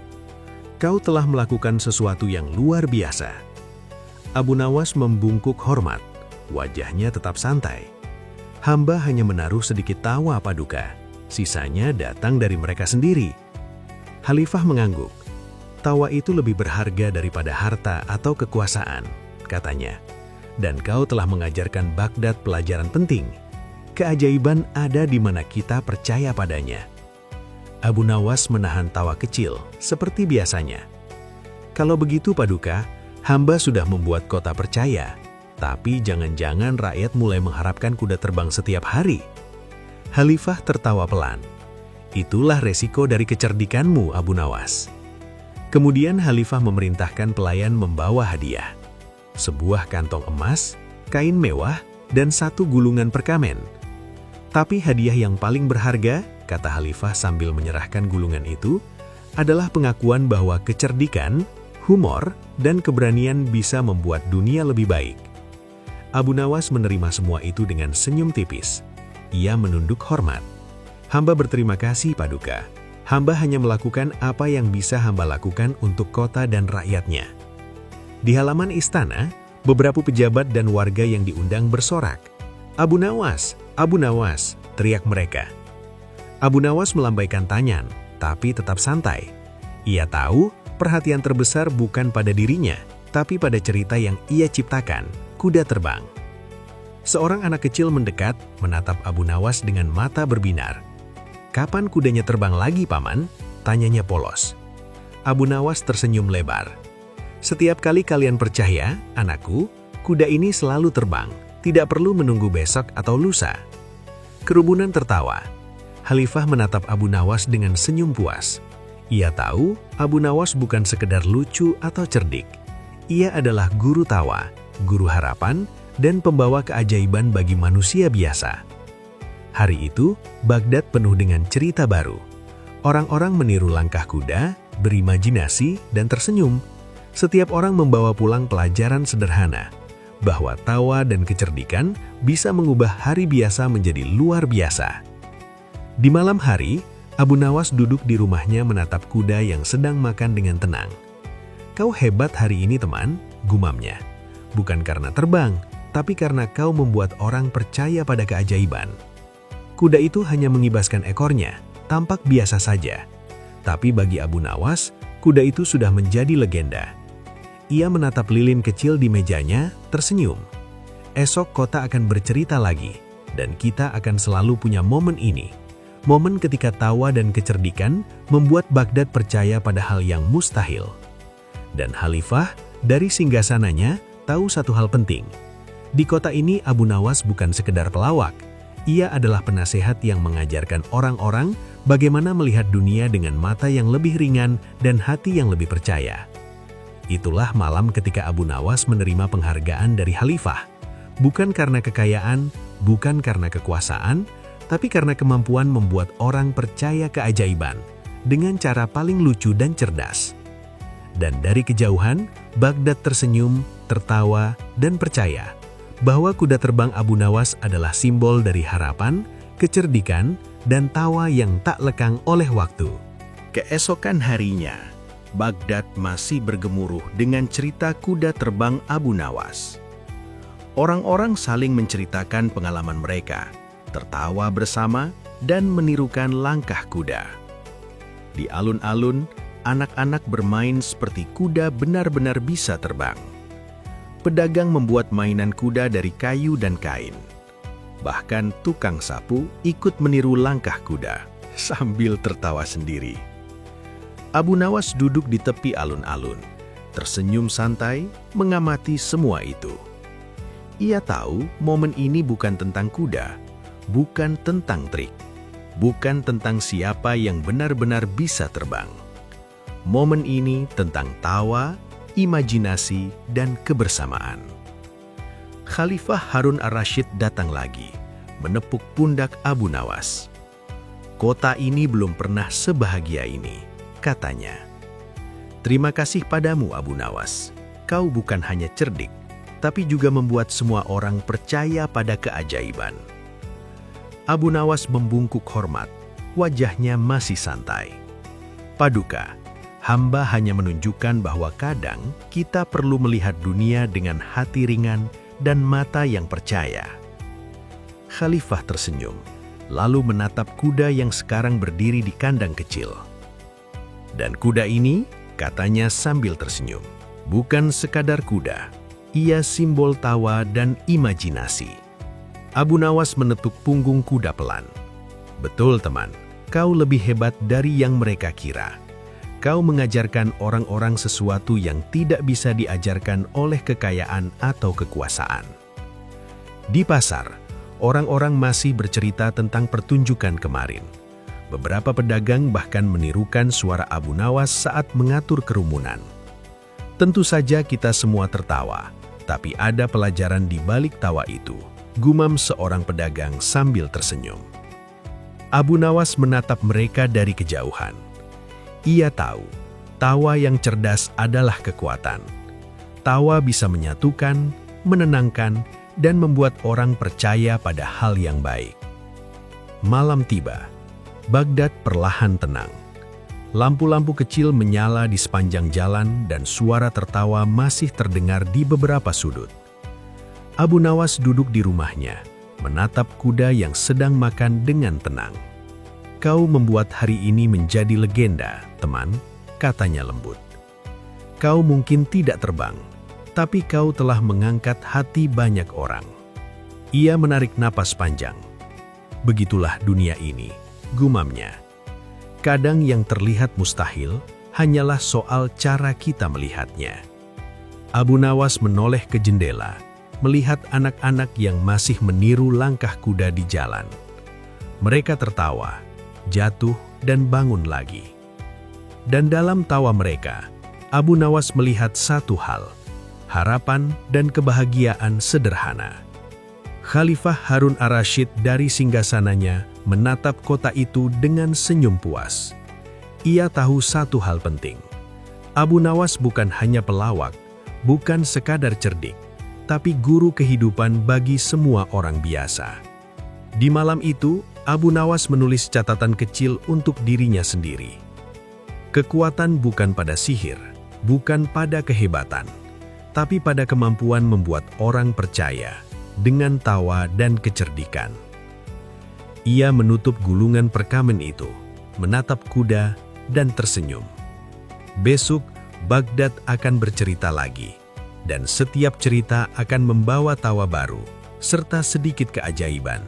"Kau telah melakukan sesuatu yang luar biasa." Abu Nawas membungkuk hormat, wajahnya tetap santai. "Hamba hanya menaruh sedikit tawa paduka, sisanya datang dari mereka sendiri." Khalifah mengangguk. Tawa itu lebih berharga daripada harta atau kekuasaan, katanya. Dan kau telah mengajarkan Baghdad pelajaran penting. Keajaiban ada di mana kita percaya padanya. Abu Nawas menahan tawa kecil, seperti biasanya. Kalau begitu Paduka, hamba sudah membuat kota percaya. Tapi jangan-jangan rakyat mulai mengharapkan kuda terbang setiap hari. Khalifah tertawa pelan. Itulah resiko dari kecerdikanmu, Abu Nawas. Kemudian Khalifah memerintahkan pelayan membawa hadiah. Sebuah kantong emas, kain mewah, dan 1 gulungan perkamen. Tapi hadiah yang paling berharga, kata Khalifah sambil menyerahkan gulungan itu, adalah pengakuan bahwa kecerdikan, humor, dan keberanian bisa membuat dunia lebih baik. Abu Nawas menerima semua itu dengan senyum tipis. Ia menunduk hormat. Hamba berterima kasih, Paduka. Hamba hanya melakukan apa yang bisa hamba lakukan untuk kota dan rakyatnya. Di halaman istana, beberapa pejabat dan warga yang diundang bersorak. Abu Nawas, Abu Nawas, teriak mereka. Abu Nawas melambaikan tangan, tapi tetap santai. Ia tahu perhatian terbesar bukan pada dirinya, tapi pada cerita yang ia ciptakan, kuda terbang. Seorang anak kecil mendekat, menatap Abu Nawas dengan mata berbinar. Kapan kudanya terbang lagi, Paman? Tanyanya polos. Abu Nawas tersenyum lebar. Setiap kali kalian percaya, anakku, kuda ini selalu terbang, tidak perlu menunggu besok atau lusa. Kerubunan tertawa. Khalifah menatap Abu Nawas dengan senyum puas. Ia tahu Abu Nawas bukan sekedar lucu atau cerdik. Ia adalah guru tawa, guru harapan, dan pembawa keajaiban bagi manusia biasa. Hari itu, Baghdad penuh dengan cerita baru. Orang-orang meniru langkah kuda, berimajinasi, dan tersenyum. Setiap orang membawa pulang pelajaran sederhana, bahwa tawa dan kecerdikan bisa mengubah hari biasa menjadi luar biasa. Di malam hari, Abu Nawas duduk di rumahnya menatap kuda yang sedang makan dengan tenang. Kau hebat hari ini, teman, gumamnya. Bukan karena terbang, tapi karena kau membuat orang percaya pada keajaiban. Kuda itu hanya mengibaskan ekornya, tampak biasa saja. Tapi bagi Abu Nawas, kuda itu sudah menjadi legenda. Ia menatap lilin kecil di mejanya, tersenyum. Esok kota akan bercerita lagi, dan kita akan selalu punya momen ini. Momen ketika tawa dan kecerdikan membuat Baghdad percaya pada hal yang mustahil. Dan Khalifah, dari singgasananya, tahu satu hal penting. Di kota ini Abu Nawas bukan sekedar pelawak. Ia adalah penasehat yang mengajarkan orang-orang bagaimana melihat dunia dengan mata yang lebih ringan dan hati yang lebih percaya. Itulah malam ketika Abu Nawas menerima penghargaan dari Khalifah. Bukan karena kekayaan, bukan karena kekuasaan, tapi karena kemampuan membuat orang percaya keajaiban dengan cara paling lucu dan cerdas. Dan dari kejauhan, Baghdad tersenyum, tertawa, dan percaya bahwa kuda terbang Abu Nawas adalah simbol dari harapan, kecerdikan, dan tawa yang tak lekang oleh waktu. Keesokan harinya, Baghdad masih bergemuruh dengan cerita kuda terbang Abu Nawas. Orang-orang saling menceritakan pengalaman mereka, tertawa bersama, dan menirukan langkah kuda. Di alun-alun, anak-anak bermain seperti kuda benar-benar bisa terbang. Pedagang membuat mainan kuda dari kayu dan kain. Bahkan tukang sapu ikut meniru langkah kuda, sambil tertawa sendiri. Abu Nawas duduk di tepi alun-alun, tersenyum santai, mengamati semua itu. Ia tahu momen ini bukan tentang kuda, bukan tentang trik, bukan tentang siapa yang benar-benar bisa terbang. Momen ini tentang tawa, imajinasi, dan kebersamaan. Khalifah Harun ar-Rasyid datang lagi, menepuk pundak Abu Nawas. Kota ini belum pernah sebahagia ini, katanya. Terima kasih padamu, Abu Nawas. Kau bukan hanya cerdik, tapi juga membuat semua orang percaya pada keajaiban. Abu Nawas membungkuk hormat, wajahnya masih santai. Paduka, hamba hanya menunjukkan bahwa kadang kita perlu melihat dunia dengan hati ringan dan mata yang percaya. Khalifah tersenyum, lalu menatap kuda yang sekarang berdiri di kandang kecil. Dan kuda ini, katanya sambil tersenyum. Bukan sekadar kuda, ia simbol tawa dan imajinasi. Abu Nawas menepuk punggung kuda pelan. Betul teman, kau lebih hebat dari yang mereka kira. Kau mengajarkan orang-orang sesuatu yang tidak bisa diajarkan oleh kekayaan atau kekuasaan. Di pasar, orang-orang masih bercerita tentang pertunjukan kemarin. Beberapa pedagang bahkan menirukan suara Abu Nawas saat mengatur kerumunan. Tentu saja kita semua tertawa, tapi ada pelajaran di balik tawa itu, gumam seorang pedagang sambil tersenyum. Abu Nawas menatap mereka dari kejauhan. Ia tahu, tawa yang cerdas adalah kekuatan. Tawa bisa menyatukan, menenangkan, dan membuat orang percaya pada hal yang baik. Malam tiba, Baghdad perlahan tenang. Lampu-lampu kecil menyala di sepanjang jalan dan suara tertawa masih terdengar di beberapa sudut. Abu Nawas duduk di rumahnya, menatap kuda yang sedang makan dengan tenang. Kau membuat hari ini menjadi legenda, teman, katanya lembut. Kau mungkin tidak terbang, tapi kau telah mengangkat hati banyak orang. Ia menarik napas panjang. Begitulah dunia ini, gumamnya. Kadang yang terlihat mustahil hanyalah soal cara kita melihatnya. Abu Nawas menoleh ke jendela, melihat anak-anak yang masih meniru langkah kuda di jalan. Mereka tertawa, jatuh, dan bangun lagi. Dan dalam tawa mereka, Abu Nawas melihat satu hal, harapan dan kebahagiaan sederhana. Khalifah Harun ar-Rasyid dari singgasananya menatap kota itu dengan senyum puas. Ia tahu satu hal penting. Abu Nawas bukan hanya pelawak, bukan sekadar cerdik, tapi guru kehidupan bagi semua orang biasa. Di malam itu, Abu Nawas menulis catatan kecil untuk dirinya sendiri. Kekuatan bukan pada sihir, bukan pada kehebatan, tapi pada kemampuan membuat orang percaya dengan tawa dan kecerdikan. Ia menutup gulungan perkamen itu, menatap kuda, dan tersenyum. Besok, Baghdad akan bercerita lagi, dan setiap cerita akan membawa tawa baru, serta sedikit keajaiban.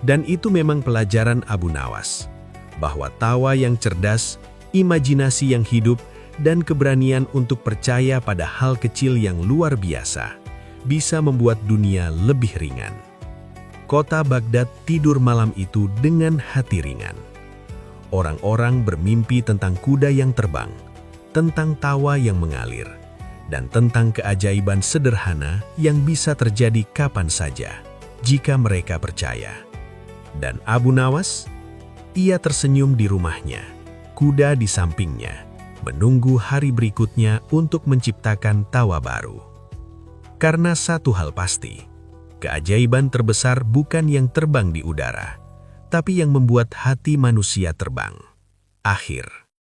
Dan itu memang pelajaran Abu Nawas, bahwa tawa yang cerdas, imajinasi yang hidup, dan keberanian untuk percaya pada hal kecil yang luar biasa, bisa membuat dunia lebih ringan. Kota Baghdad tidur malam itu dengan hati ringan. Orang-orang bermimpi tentang kuda yang terbang, tentang tawa yang mengalir, dan tentang keajaiban sederhana yang bisa terjadi kapan saja, jika mereka percaya. Dan Abu Nawas, ia tersenyum di rumahnya, kuda di sampingnya, menunggu hari berikutnya untuk menciptakan tawa baru. Karena satu hal pasti, keajaiban terbesar bukan yang terbang di udara, tapi yang membuat hati manusia terbang. Akhir.